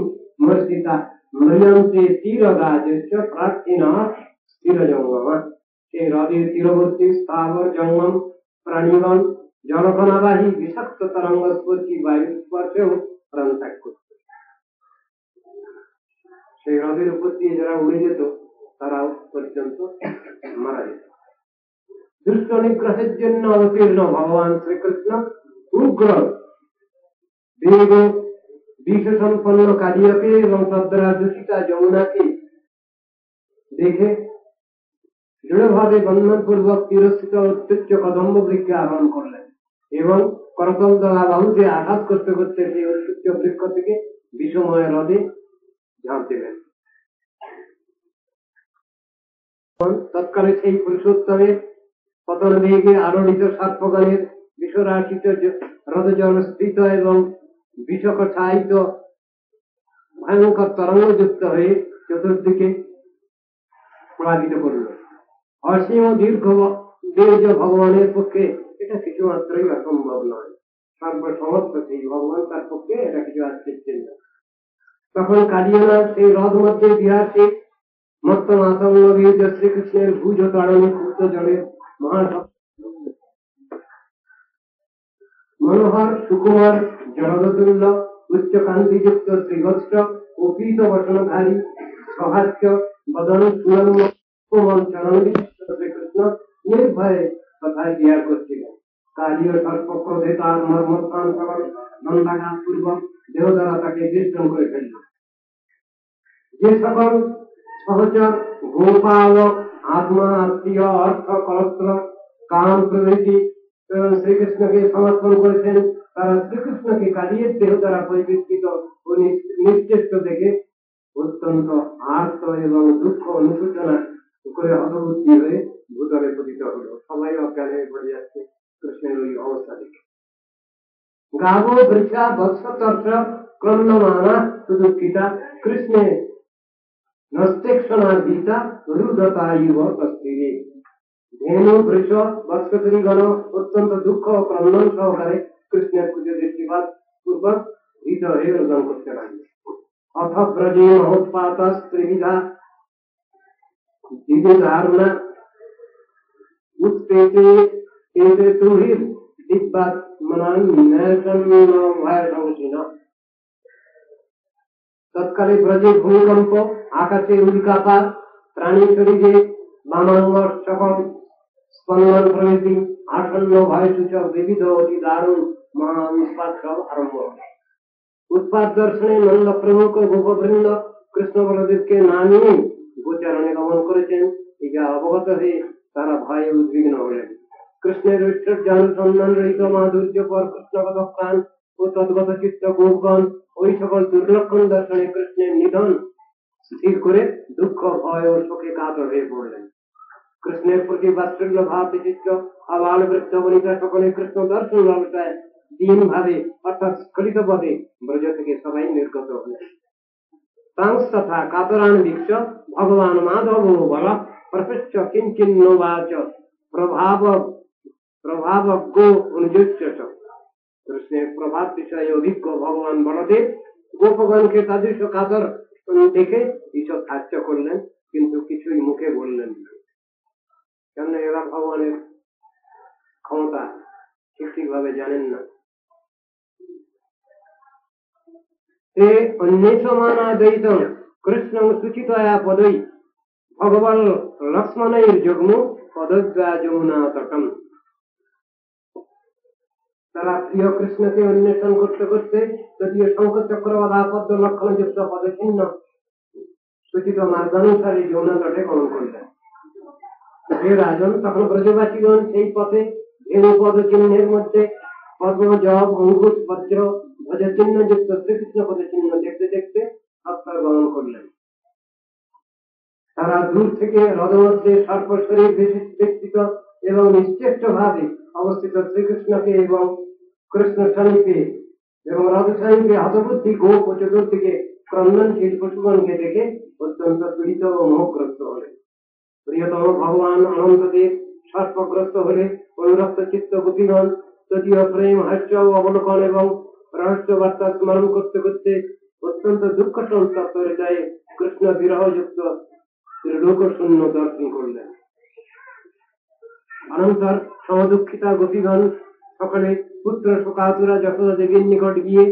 মর্ষিতা মরিয়ন্তে তীরগাজস্য প্রার্থিনা স্থিরজঙ্গমা। সেই হ্রদের তীরবর্তী স্থাবর জঙ্গম প্রাণীগণ জলকণাবাহী বিষাক্ত তরঙ্গস্পর্শী বায়ু স্পর্শেও প্রাণ ত্যাগ করত। সেই হ্রদের উপর দিয়ে যারা উড়ে যেত তারাও পর্যন্ত মারা যেত। দুষ্ট নিগ্রহের জন্য অবতীর্ণ ভগবান শ্রীকৃষ্ণ উগ্র বেগ বিষ সম্পন্ন কালিয়াকে এবং তদ্বারা দূষিতা যমুনাকে দেখে দৃঢ়ভাবে বন্ধনপূর্বক তিরস্কৃত উচ্চ কদম্ব বৃক্ষে আরোহণ করলেন এবং করতল দ্বারা বাহুতে আঘাত করতে করতে সেই উচ্চ বৃক্ষ থেকে বিষময় হ্রদে ঝাঁপ দিলেন। তৎকালে সেই পুরুষোত্তমের পতন বেগে আলোড়িত সার্পগণের বিষরাশিত হ্রদজল স্থিত এবং বিষকছায়িত ভয়ঙ্কর তরঙ্গযুক্ত হয়ে চতুর্দিকে প্লাবিত করল। অসীম দীর্ঘ ভগবানের পক্ষে এটা কিছুমাত্রই অসম্ভব নয়। সর্বসমর্থ সেই ভগবান, তার পক্ষে এটা কিছু আশ্চর্যের না। তখন কালিয়ানাথ সেই হ্রদ মধ্যে বিহাসে মত্ত মাতঙ্গ বীর্য শ্রীকৃষ্ণের ভুজ তাড়নে ক্ষুব্ধ জলের মনোহর সুকুমার জলদতুল্য উচ্চ কান্তিযুক্ত শ্রীবৎস ও পীত বসনধারী সহাস্য বদন সুরম্য কোমল চরণ শ্রীকৃষ্ণ নির্ভয়ে তথায় বিহার করছিলেন। কালীয় সর্পক্রোধে তার মর্মস্থান সকল দণ্ডাঘাত পূর্বক দেহ দ্বারা তাকে বিদ্ধম করে ফেলল। যে সকল সহচর গোপালক আত্মা আত্মীয় অর্থ কলত্র কাম প্রভৃতি শ্রীকৃষ্ণকে সমর্পণ করেছেন তারা শ্রীকৃষ্ণকে কালিয়ের দেহ দ্বারা পরিবেষ্টিত ও নিশ্চেষ্ট দেখে অত্যন্ত আর্ত এবং দুঃখ অনুশোচনা করে হতবুদ্ধি হয়ে ভূতলে পতিত হলো। সবাই অজ্ঞান হয়ে পড়ে যাচ্ছে কৃষ্ণের ওই অবস্থা দেখে। গাবো বৃষা বৎসতর্ষ ক্রন্দমানা সুদুঃখিতা কৃষ্ণে নস্তেক্ষণা গীতা রুদতা ইব তস্তিরে। ধেনু বৃষ বৎসতরীগণ অত্যন্ত দুঃখ ও ক্রন্দন সহকারে কৃষ্ণের পুজো দৃষ্টিপাত পূর্বক হৃদয়ে রোদন করতে লাগবে। অথ ব্রজে মহোৎপাত ত্রিবিধা দিদিধারণা উৎপেতে এতে তুহির দিব্যাৎ মনান ভয় সংসীন। তৎকালে ব্রজে ভূমিকম্প, আকাশে উল্কাপাত, প্রাণী শরীরে বামাঙ্গ সকল স্পন্দন প্রভৃতি আসন্ন ভয় সূচক বিবিধ অতি দারুণ মহা উৎপাত সব আরম্ভ হয়। উৎপাত দর্শনে নন্দ প্রমুখ গোপবৃন্দ কৃষ্ণ বলদেবকে না নিয়ে গোচারণে গমন করেছেন। যা অবগত হয়ে তারা ভয়ে উদ্বিগ্ন হলেন। কৃষ্ণের ঐশ্বর্য অনুসন্ধান রহিত মাধুর্য পর কৃষ্ণগত প্রাণ ও তদ্গত চিত্ত গোপগণ ওই সকল দুর্লক্ষণ দর্শনে কৃষ্ণের নিধন স্থির করে দুঃখ ভয় ও শোকে কাতর হয়ে পড়লেন। কৃষ্ণের প্রতি বাৎসল্য ভাব বিশিষ্ট আবাল বৃদ্ধ বনিতা সকলে কৃষ্ণ দর্শন লালসায় দিন ভাবে অর্থাৎ স্খলিত পদে ব্রজ থেকে সবাই নির্গত হলেন। তথা কাতরান দীক্ষ ভগবান মাধব বল প্রপৃচ্ছ কিঞ্চিন্নবাচ প্রভাবজ্ঞ অনুযোজ্য। কৃষ্ণের প্রভাব বিষয়ে অভিজ্ঞ ভগবান বলদেব গোপগণকে তাদৃশ কাতর দেখে ঈশ্বর সাহায্য করলেন, কিন্তু কিছুই মুখে বললেন না, কেন এরা ভগবানের ক্ষমতা ঠিক ভাবে জানেন না। ते अन्येषमानाद्वैतं कृष्णं सुचितया पदै भगवान लक्ष्मणैर्जग्मु पदद्वया যমুনা তটম। তারা প্রিয় কৃষ্ণকে অন্বেষণ করতে করতে যদিও শঙ্খ চক্রবাধা পদ্ম লক্ষণযুক্ত পদচিহ্ন সূচিত মার্গানুসারে যমুনা তটে গমন করলেন। হে রাজন, তখন ব্রজবাসীগণ সেই পথে ধেনু পদচিহ্নের মধ্যে পদ্ম, জব, অঙ্কুশ, বজ্র ধ্বজ চিহ্ন যুক্ত শ্রীকৃষ্ণ পদচিহ্ন দেখতে দেখতে সত্তর গমন করলেন। তারা দূর থেকে হ্রদ মধ্যে সর্প শরীর বিস্তৃত এবং নিশ্চেষ্ট ভাবে অবস্থিত শ্রীকৃষ্ণকে এবং কৃষ্ণ সান্নিধ্যে এবং হ্রদ সান্নিধ্যে হতবুদ্ধি গোপ ও চতুর্দিকে ক্রন্দনশীল পশুগণকে দেখে অত্যন্ত পীড়িত ও মোহগ্রস্ত হলেন। প্রিয়তম ভগবান অনন্তদেব সর্পগ্রস্ত হলে অনুরক্ত চিত্ত গোপীগণ যদিও প্রেম, হাস্য, অবলোকন এবং রহস্য বার্তা স্মরণ করতে করতে অত্যন্ত দুঃখ সন্তপ্ত হৃদয়ে কৃষ্ণ বিরহযুক্ত লোকশূন্য দর্শন করলেন। অনন্তর সমদুঃখিতা গোপীগণ সকলে পুত্র শোকাতুরা যশোদা দেবীর নিকট গিয়ে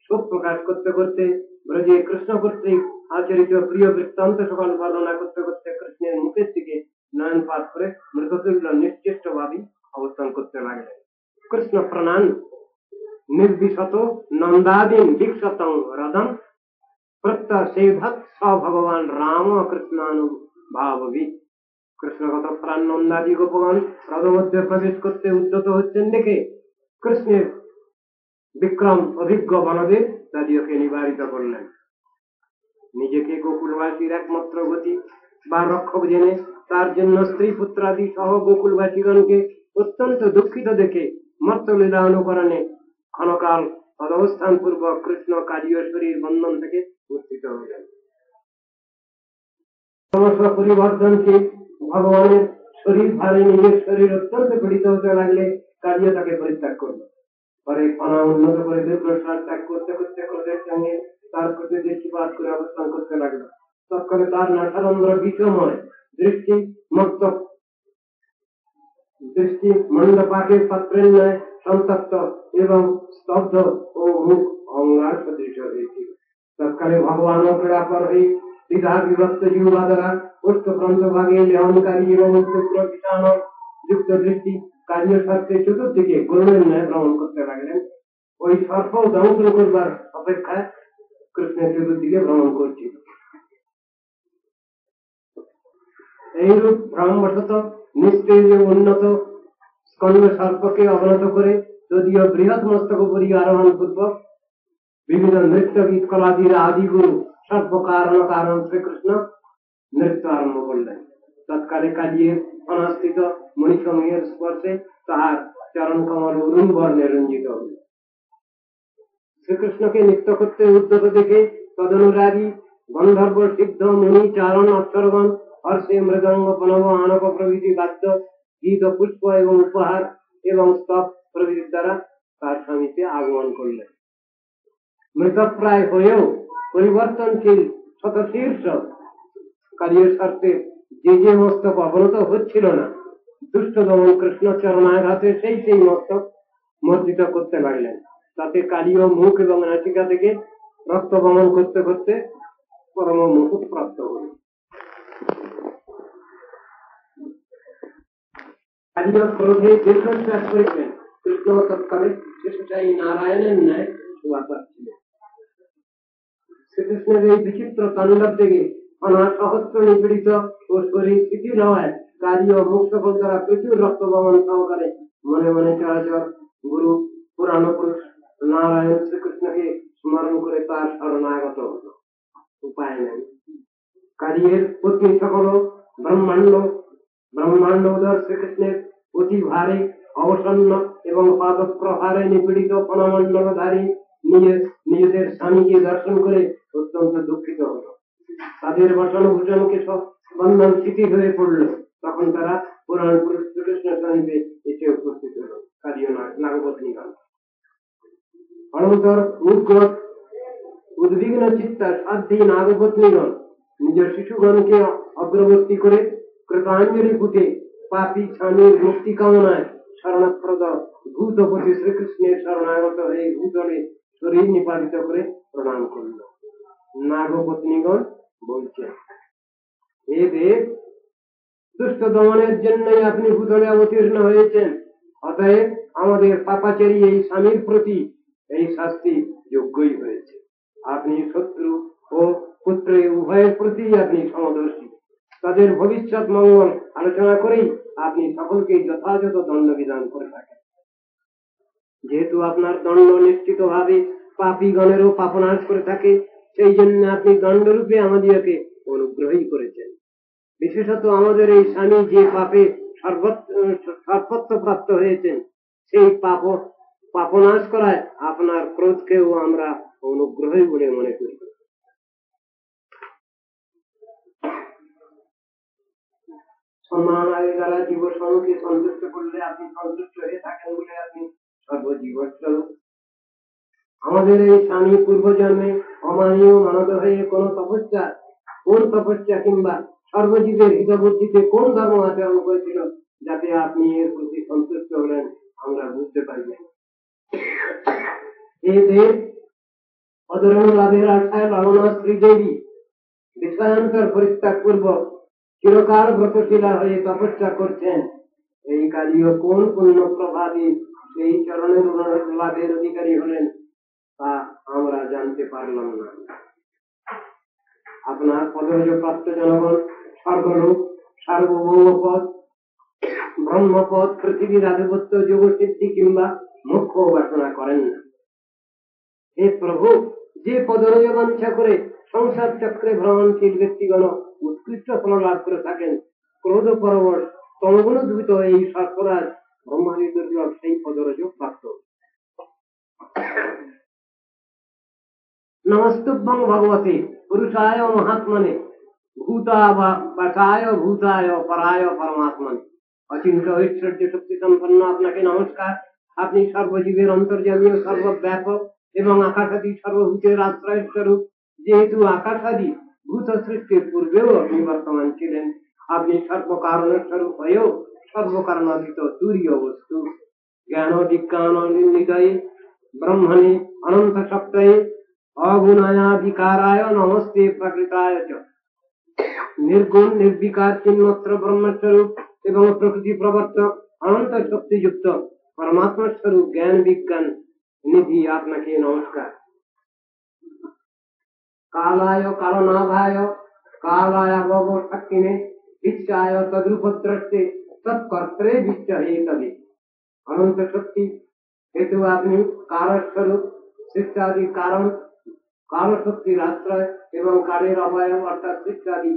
শোক প্রকাশ করতে করতে ব্রজে কৃষ্ণ কর্তৃক আচরিত প্রিয় বৃত্তান্ত সকল বর্ণনা করতে করতে কৃষ্ণের মুখের দিকে নয়নপাত করে মৃততুল্য নিশ্চেষ্ট ভাবে অবস্থান করতে লাগলেন। কৃষ্ণ প্রণাম নির্বিশত নন্দাদীন দীক্ষতং হৃদম প্রত্যসেভৎ স ভগবান রাম কৃষ্ণানুভাবী। কৃষ্ণগত প্রাণ নন্দাদি গোপগণ হ্রদ মধ্যে প্রবেশ করতে উদ্যত হচ্ছেন দেখে কৃষ্ণের বিক্রম অভিজ্ঞ বলদেব তাদিওকে নিবারিত করলেন। নিজেকে গোকুলবাসীর একমাত্র গতি বা রক্ষক জেনে তার জন্য স্ত্রী পুত্রাদি সহ গোকুলবাসীগণকে অত্যন্ত দুঃখিত দেখে মত্তলীলা অনুকরণে ক্ষণকাল অবস্থান পূর্বক কৃষ্ণ কালীয় শরীর বন্ধন থেকে উত্থিত হলেন। সমস্ত পরিবর্তনশীল ভগবানের শরীর ভারে নিজের শরীর অত্যন্ত পীড়িত হতে লাগলে কালীয় তাকে পরিত্যাগ করল। পরে ফনা উন্নত করে দুর্দশার ত্যাগ করতে করতে ক্রোধের সঙ্গে তার প্রতি দৃষ্টিপাত করে অবস্থান করতে লাগলো। তৎকালে তার নাসারন্ধ্র বিষময় দৃষ্টি মণ্ডপাকের পাত্রের ন্যায় সন্তপ্ত এবং স্তব্ধ ও মুখ অঙ্গার সদৃশ হয়েছিল। তৎকালে ভগবান ক্রীড়াপর হয়ে দ্বিধা বিভক্ত জিহ্বা দ্বারা ওষ্ঠপ্রান্ত ভাগে লেহনকারী এবং উচ্চগ্র বিধান যুক্ত দৃষ্টি কালীয় সর্পের চতুর্দিকে গরুড়ের ন্যায় ভ্রমণ করতে লাগলেন। ওই সর্প দংশন করবার অপেক্ষায় কৃষ্ণের চতুর্দিকে ভ্রমণ করছিল। এইরূপ ভ্রমবশত নিষ্ক্রিয় উন্নত স্কন্দ সর্পকে অবনত করে যদিও বৃহৎ মস্তকপুরী আরোহণ পূর্বক বিভিন্ন নৃত্য গীত কলাদির আদি গুরু সর্বকারণ কারণ শ্রীকৃষ্ণ নৃত্য আরম্ভ করলেন। তৎকালে কালিয়ের অনাস্থিত মণিসমূহের স্পর্শে তাহার চরণ কমল অরুণ বর্ণে রঞ্জিত হল। শ্রীকৃষ্ণকে নৃত্য করতে উদ্যত দেখে তদনুরাগী গন্ধর্ব সিদ্ধ মুনি চারণ অক্ষরগণ হর্ষে মৃদঙ্গ প্রণব আনক প্রভৃতি বাদ্য গীত পুষ্প এবং উপহার এবং স্তব প্রভৃতির দ্বারা তার স্বামীকে আগমন করলেন। মৃতপ্রায় হয়েও পরিবর্তনশীল শতশীর্ষ কালীয় স্বার্থে যে মস্তক অবনত হচ্ছিল না, দুষ্ট দমন কৃষ্ণ চরণাঘাতে সেই মস্তক মর্জিত করতে লাগলেন। তাতে কালীয় মুখ এবং নাসিকা থেকে রক্ত বমন করতে করতে পরম মুকুট প্রাপ্ত হল। কালীয় ক্রোধে দীর্ঘশ্বাস করিলেন। কৃষ্ণ তৎকালে শেষাই নারায়ণের ন্যায় শোভা পাচ্ছিলেন। শ্রীকৃষ্ণের এই বিচিত্র তাণ্ডব দেখে অনাসহস্র নিপীড়িত ও শরীর শিথিল হওয়ায় কালী ও মুখ সকল দ্বারা প্রচুর রক্ত বমন সহকারে মনে মনে চরাচর গুরু পুরাণ পুরুষ নারায়ণ শ্রীকৃষ্ণকে স্মরণ করে তার শরণাগত হল। উপায় নেই। কালীর পত্নী সকল ব্রহ্মাণ্ড উদর শ্রীকৃষ্ণের অতি ভারে অবসন্ন এবং পাদপ্রহারে নিপীড়িত ফণমণ্ডলধারী নিজেদের স্বামীকে দর্শন করে অত্যন্ত দুঃখিত হল। তাদের বসন ভূষণকে সব বন্ধন শিথিল হয়ে পড়ল। তখন তারা পুরাণ পুরুষ শ্রীকৃষ্ণের সমীপে এসে উপস্থিত হল। কালীয় নাগপত্নীগণ অনন্তর উদ্বিগ্ন চিত্তা সাধ্যী নাগপত্নীগণ নিজ শিশুগণকে অগ্রবর্তী করে কৃতাঞ্জলি পুঁতে পাপী স্বামীর মুক্তি কামনায় শরণপ্রদ ভূতপতি শ্রীকৃষ্ণের শরণাগত হয়ে ভূতলে শরীর নিপাতিত করে প্রণাম করল। নাগপত্নীগণ বলছেন, হে দেব, দুষ্ট দমনের জন্যই আপনি ভূতলে অবতীর্ণ হয়েছেন। অতএব আমাদের পাপাচারী এই স্বামীর প্রতি এই শাস্তি যোগ্যই হয়েছে। আপনি শত্রু ও পুত্র উভয়ের প্রতি আপনি সমদর্শী। তাদের ভবিষ্যৎ মঙ্গল আলোচনা করেই আপনি সকলকে যথাযথ দণ্ড বিধান করে থাকেন। যেহেতু আপনার দণ্ড নিশ্চিত ভাবে পাপী গণেরও পাপনাশ করে থাকে, সেই জন্য আপনি দণ্ডরূপে আমাদেরকে অনুগ্রহই করেছেন। বিশেষত আমাদের এই স্বামী যে পাপে সর্বত্র প্রাপ্ত হয়েছেন, সেই পাপনাশ করায় আপনার ক্রোধকেও আমরা অনুগ্রহই বলে মনে করি। সম্মানের দ্বারা জীব সমূহকে সন্তুষ্ট করলে আপনি সন্তুষ্ট হয়ে থাকেন বলে আপনি সর্বজীবস্বরূপ। আমাদের এই স্বামী পূর্বজন্মে অমানীয় মানব হয়ে কোন তপস্যা কিংবা সর্বজীবের হিতবুদ্ধিতে কোন ধর্ম আচরণ করেছিল, যাতে আপনি এর প্রতি সন্তুষ্ট হলেন আমরা বুঝতে পারি না। এদের অদরণ লাভের আশায় লালনা শ্রীদেবী বিষয়ান্তর পরিত্যাগ পূর্বক চিরকাল ব্রতশীলা হয়ে তপস্যা করছেন। এই কালীয় কোন পুণ্য প্রভাবে সেই চরণের লাভের অধিকারী হলেন তা আমরা জানতে পারলাম না। আপনার পদজ প্রাপ্ত জনগণ স্বর্গলোক, সার্বভৌম পদ, ব্রহ্মপদ, পৃথিবীর আধিপত্য, যোগ সিদ্ধি কিংবা মোক্ষ বাসনা করেন না। হে প্রভু, যে পদরজ বাঞ্ছা করে সংসার চক্রে ভ্রমণশীল ব্যক্তিগণ উৎকৃষ্ট ফল লাভ করে থাকেন, ক্রোধ পরবশ তমগুণ দ্রুত এই সর্পরাজ ব্রহ্মাদি দুর্লভ সেই পদরজ প্রাপ্ত। নমস্তুভ্যং ভগবতে পুরুষায় মহাত্মনে ভূতায় পরায় পরমাত্মনে। অচিন্ত ঐশ্বর্য শক্তি সম্পন্ন আপনাকে নমস্কার। আপনি সর্বজীবের অন্তর্যামী ও সর্বব্যাপক এবং আকাশাদি সর্বভূতের আশ্রয় স্বরূপ। যেহেতু আকাশাদি ভূত সৃষ্টির পূর্বেও আপনি বর্তমান ছিলেন, আপনি সর্বকারণের স্বরূপ হয়েও সর্বকারণাতীত তুরীয় বস্তু। জ্ঞান বিজ্ঞান নিদয়ে ব্রহ্মণে অনন্ত সপ্তাহে অগুণায়াধিকারায় নমস্তে প্রকৃতায় চ। নির্গুণ নির্বিকার চিন্মাত্র ব্রহ্মস্বরূপ এবং প্রকৃতি প্রবর্তক অনন্ত শক্তিযুক্ত পরমাত্মা স্বরূপ জ্ঞান বিজ্ঞান নিধি আপনাকে নমস্কার। কালায় কারণাভায় কালায় শক্তিনে বিচ্ছায় তদ্রূপদ্রষ্টে তৎকর্ত্রে বিচ্ছ হে তবে। অনন্ত শক্তি हेतु अपनी कारक स्वरूप सृष्टादि कारण काल शक्तिर आश्रय एवं कार्य अवयव अर्थात सृष्टादि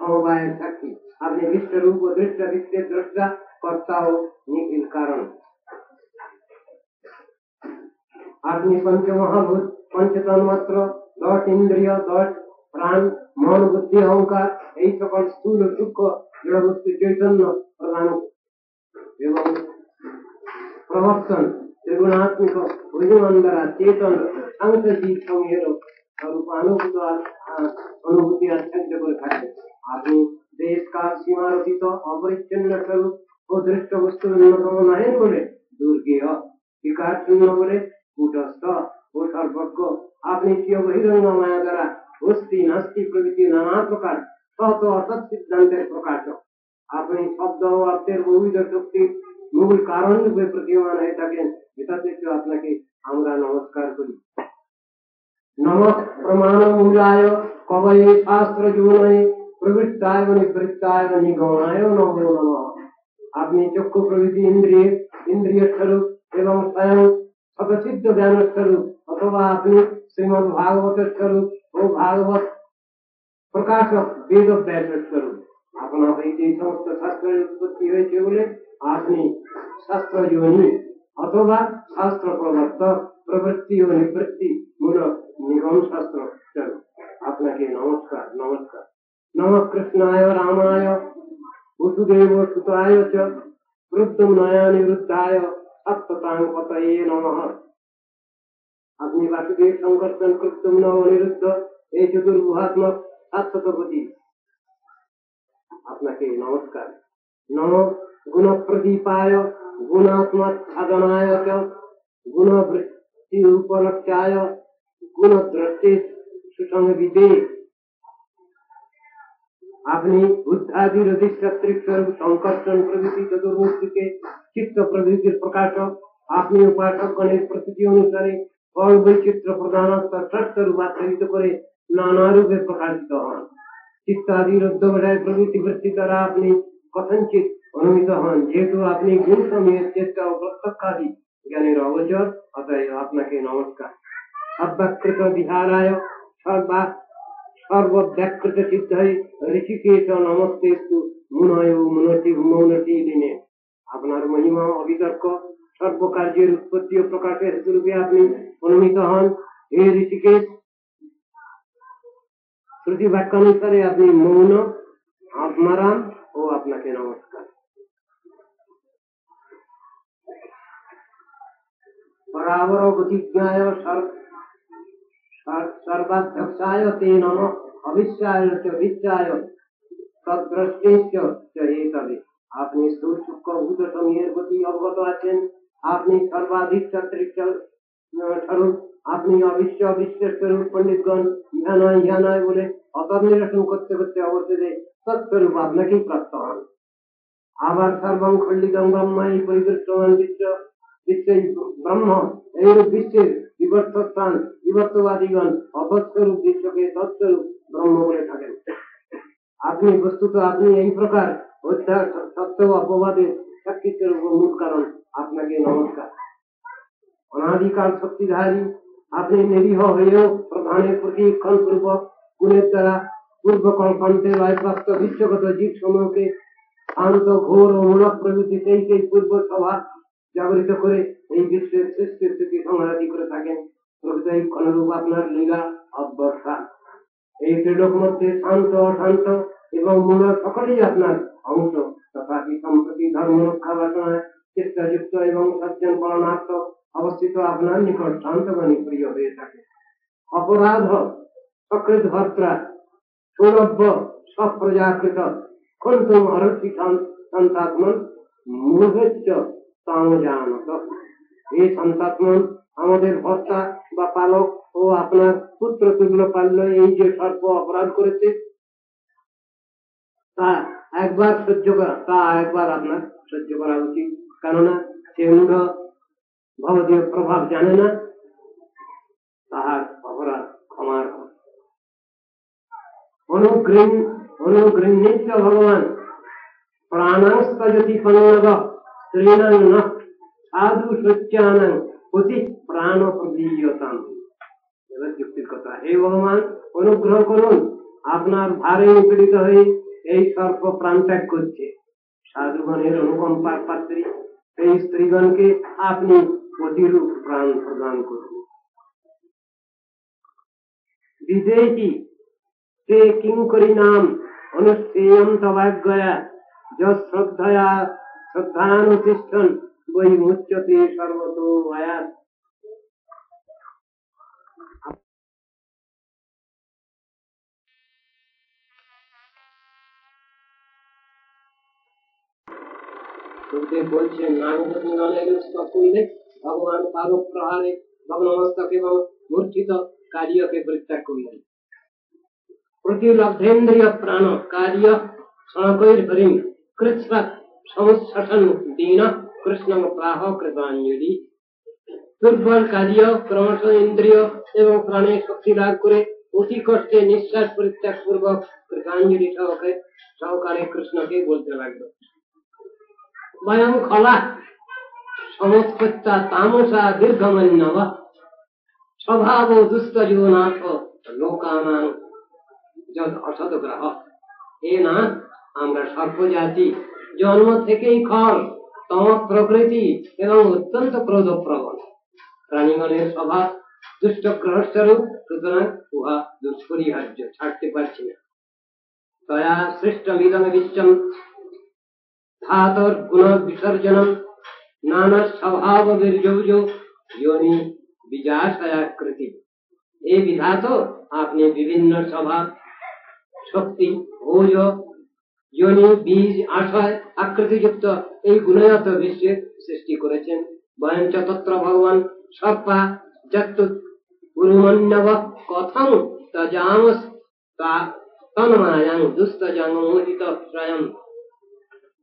समवाय शक्ति अपने विश्व रूप दृष्ट दृष्टि दृष्टा कर्ता हो निखिल कारण अपनी पंच महाभूत पंच तन्मात्र 10 इंद्रिय 10 प्राण मन बुद्धि अहंकार यही सकल स्थूल सूक्ष्म जड़ वस्तु चैतन्य प्रधान एवं प्रवर्तन त्रिगुणात्मक भुजमंदरा चेतन अंश जीव संहेर अनुभूति अत्यंत করে থাকে আপনি देश काल सीमा रहित अपरिच्छिन्न स्वरूप ও दृष्ट वस्तु অন্যতম নয় বলে দুর্গেয় विकार शून्य বলে कूटस्थ ও সর্বজ্ঞ আপনি স্বীয় বহিরঙ্গ মায়া দ্বারা অস্থি নাস্তি প্রভৃতি নানা প্রকার সত অসৎ সিদ্ধান্তের প্রকাশক আপনি শব্দ ও অর্থের বহুবিধ শক্তির মূল কারণ রূপে প্রতীয়মান হয়ে থাকেন এটাতে আপনাকে আমরা নমস্কার করি नम प्रमाण मूलाय कवये शास्त्र जुवनये प्रवृत्ताय निवृत्ताय निगमाय नमो नमः अपनी चक्षु प्रवृत्ति इंद्रिय स्वरूप एवं स्वयं स्वसिद्ध ज्ञान स्वरूप अथवा अपनी श्रीमद् भागवत स्वरूप और भागवत प्रकाशक वेद व्यास स्वरूप अपना समस्त शास्त्र उत्पत्ति হয়েছে বলে আপনি शास्त्र যোনি अथवा शास्त्र प्रवर्तक प्रवृत्ति और निवृत्ति मूलक निगम शास्त्र चलो अपना के नमस्कार नमस्कार नम कृष्णाय रामाय वसुदेव सुताय च वृद्धमनाय निरुद्धाय सप्ततांग पतये नमः अपनी वासुदेव संकर्षण कृष्ण अनिरुद्ध ये चतुर्भुहात्मक सातपति अपना के नमस्कार नम गुण प्रदीपाय गुणात्मक साधनाय च गुण वृत्ति उपलक्ष्याय गुण दृष्टि सुसंविदे अपनी बुद्धादि रधिष्ठिक स्वरूप संकर्षण प्रवृत्ति चतुर्मुखी के चित्त प्रवृत्ति प्रकाशक अपनी उपासक गणेश प्रकृति अनुसारे फल वैचित्र प्रदान षष्ठ रूपांतरित करे नाना रूपे प्रकाशित हन चित्तादि रुद्ध बढ़ाए प्रवृत्ति वृत्ति द्वारा अपनी कथनचित अनुमित हन जेहेतु अपनी गुण समय चेष्टा और प्रत्यक्षादि ज्ञानी अवचर अतएव अपना के नमस्कार अव्याकृत विहाराय सर्वव्याकृत सिद्धये ऋषिकेश नमस्तेस्तु मुनयो मुनति मौनति दिने আপনার মহিমা অবিতর্ক সর্ব কার্যের উৎপত্তি ও প্রকাশের হেতুরূপে আপনি অনুমিত হন হে ঋষিকেশ শ্রুতি বাক্যানুসারে আপনি মৌন আত্মারাম ও আপনাকে নমস্কার পরাবর গতিজ্ঞায় सर्वाध्यक्षाय ते नमः अविश्याय च विश्याय तद्द्रष्टेश्च च एतदे आपने स्थूल सूक्ष्म भूत समूहेर गति अवगत आছেন আপনি সর্বাধিক সত্রিক স্বরূপ আপনি অবিশ্ব অবিশ্ব স্বরূপ পণ্ডিতগণ ইহা নয় বলে অতর্নিরসন করতে করতে অবশেষে তৎস্বরূপ আপনাকেই প্রাপ্ত হন আবার সর্বং খণ্ডিতং ব্রহ্মাই পরিদৃষ্টমান বিশ্ব ব্রহ্ম এইরূপ বিশ্বের विवर्तस्थान विवर्तवादीगण अभस्वरूप विश्व के तत्स्वरूप ब्रह्म बोले থাকেন আপনি বস্তুত আপনি এই প্রকার সত্য অপবাদে সাক্ষীর মূল কারণ আপনাকে নমস্কার অনাদিকাল শক্তিধারী আপনি নিরীহ হয়েও প্রধানের প্রতি ক্ষণপূর্বক গুণের দ্বারা পূর্ব কল্পান্তে রায়প্রাপ্ত বিশ্বগত জীব সমূহকে শান্ত ঘোর ও মূলক প্রভৃতি সেই পূর্ব স্বভাব জাগরিত করে এই বিশ্বের সৃষ্টি স্থিতি সংহারাদি করে থাকেন প্রকৃতই অনুরূপ আপনার লীলা অব্যর্থা এই ত্রিলোক মধ্যে শান্ত অশান্ত এবং মূল সকলেই আপনার অংশ তথাপি সম্প্রতি ধর্ম রক্ষা বাসনায় চেষ্টাযুক্ত এবং সজ্জন পালনার্থ অবস্থিত আপনার নিকট শান্তবাণী প্রিয় হয়ে থাকে অপরাধ সকৃত ভর্ত্রা সৌরভ্য সপ্রজাকৃত খন্তুম অরতি সন্তাত্মন মুহূর্ত এই সন্তাত্মন আমাদের ভর্তা বা পালক ও আপনার পুত্র তুল্য পাল্য এই যে সর্ব অপরাধ করেছে তা একবার আপনার সহ্য করা উচিত কেননা সে মূঢ় ভবদীয় প্রভাব জানে না তাহার অপরাধ ক্ষমার অনুগৃহীত ভগবান প্রাণাস্তজতি পন্নগ স্ত্রীণং সাধু সত্যানাং অতি প্রাণ প্রদীয়তাম। এবার যুক্তির কথা, হে ভগবান অনুগ্রহ করুন, আপনার ভারে নিপীড়িত হয়ে এই সর্প প্রাণ ত্যাগ করছে, সাধুগণের অনুকম্পার পাত্রী এই স্ত্রীগণকে আপনি অতিরূপ প্রাণ প্রদান করুন। বিদেহী তে কিঙ্করী নাম অনুষ্ঠেয়ম তবাজ্ঞয়া শ্রদ্ধয়া শ্রদ্ধানুতিষ্ঠন বৈ মুচ্যতে সর্বতো ভয়াৎ। বলছেন করলে ভগবান পালক প্রহারে ভগ্নমস্তক এবং মূর্ছিত কার্যকে পরিত্যাগ করলেন। প্রতিলব্ধেন্দ্রিয় প্রাণ কার্য সনকৈর হরিম কৃৎস্বাৎ সমুচ্ছ্বসন দীন কৃষ্ণ প্রাহ কৃতাঞ্জলি। দুর্বল কার্য ক্রমশ ইন্দ্রিয় এবং প্রাণে শক্তি লাভ করে অতি কষ্টে নিঃশ্বাস পরিত্যাগ পূর্বক কৃতাঞ্জলি সহকারে কৃষ্ণকে বলতে লাগলো, বয়ং খলা সমস্পত্যা তামসা দীর্ঘমন্যব স্বভাব দুস্তজো নাথ লোকানাং যদ অসদগ্রহ। এ নাথ, আমরা সর্প জাতি, জন্ম থেকেই খল, তম প্রকৃতি এবং অত্যন্ত ক্রোধপ্রবণ। প্রাণীগণের স্বভাব দুষ্ট গ্রহস্বরূপ, সুতরাং উহা দুষ্পরিহার্য, ছাড়তে পারছি না। তয়া সৃষ্টমিদং বিশ্বম ধাতর গুণ বিসর্জনম নানা স্বভাব বীর্যৌজ যোনি বিজাশয়াকৃতি। এ বিধাত, আপনি বিভিন্ন স্বভাব, শক্তি, ভোজ, যোনি, বীজ, আশয়, আকৃতিযুক্ত এই গুণগত বিশ্বের সৃষ্টি করেছেন। বয়ঞ্চ তত্র ভগবান সর্পা যত্তুৎ গুরুমন্যব কথং তজামস তন্মায়াং দুস্তজাং মোহিত স্বয়ং।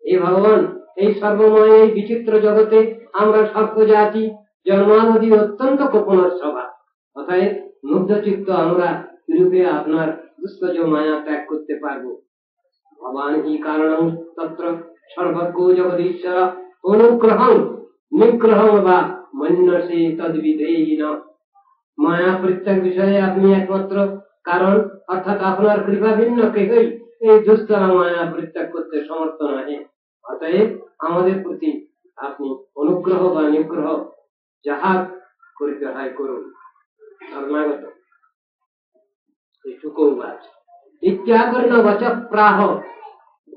হে ভগবান, এই সর্বময় এই বিচিত্র জগতে আমরা সর্প জাতি, জন্মাবধি অত্যন্ত গোপনের স্বভাব, অতএব মুগ্ধচিত্ত আমরা রূপে আপনার দুস্তজ মায়া ত্যাগ করতে পারবো। ভগবান হি কারণং তত্র সর্বজ্ঞ জগদীশ্বর অনুগ্রহং নিগ্রহং বা মন্যসে তদ্বিধেয়িন। মায়া পরিত্যাগ বিষয়ে আপনি একমাত্র কারণ, অর্থাৎ আপনার কৃপা ভিন্ন কেহই এই দুস্তর মায়া পরিত্যাগ করতে সমর্থ নহে। অতএব আমাদের প্রতি আপনি অনুগ্রহ বা নিগ্রহ যাহা করিতে হয় করুন। শরণাগত ইত্যাকর্ণ বচ প্রাহ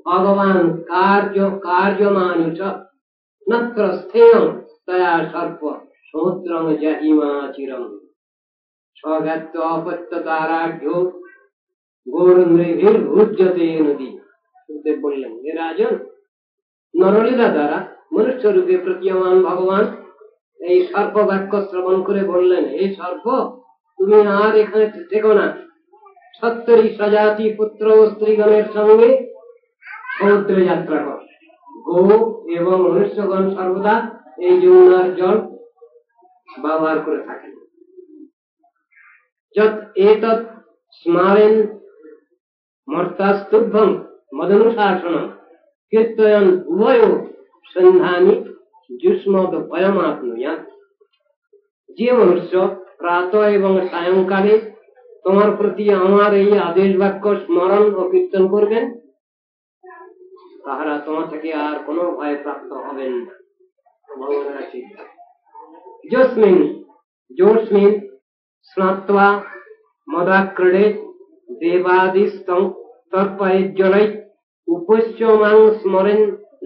ভগবান কার্যমানুষ নত্র স্থেয়ং তয়া সর্প সমুদ্রং জাহিমা চিরং স্বজ্ঞাত্ব অপত্যতারাঢ্য গৌরনৃভির ভুজ্যতে নদী। বললেন, হে রাজন, নরলীলা দ্বারা মনুষ্য রূপে প্রতীয়মান ভগবান এই সর্প বাক্য শ্রবণ করে বললেন, হে সর্প, তুমি আর এখানে থেকো না, সত্তরী স্বজাতি পুত্র ও স্ত্রীগণের সঙ্গে সমুদ্রে যাত্রা কর। গো এবং মনুষ্যগণ সর্বদা এই যমুনার জল ব্যবহার করে থাকেন। যত এতৎ স্মারেন মর্তাস্তুভ্যং মদনুশাসনম কীর্তয়ন উভয় সন্ধানী যুষ্মদ ভয়মাপ্নুয়াৎ। যে মনুষ্য প্রাতঃ এবং সায়ংকালে তোমার প্রতি আমার এই আদেশ বাক্য স্মরণ ও কীর্তন করবেন, তাহারা তোমার থেকে আর কোনো ভয় প্রাপ্ত হবেন না। যোস্মিন স্নাত্বা মদাক্রীড়ে দেবাদিস্তং তর্পয়জ্জ্বলাই উপস্যমাং স্মরেন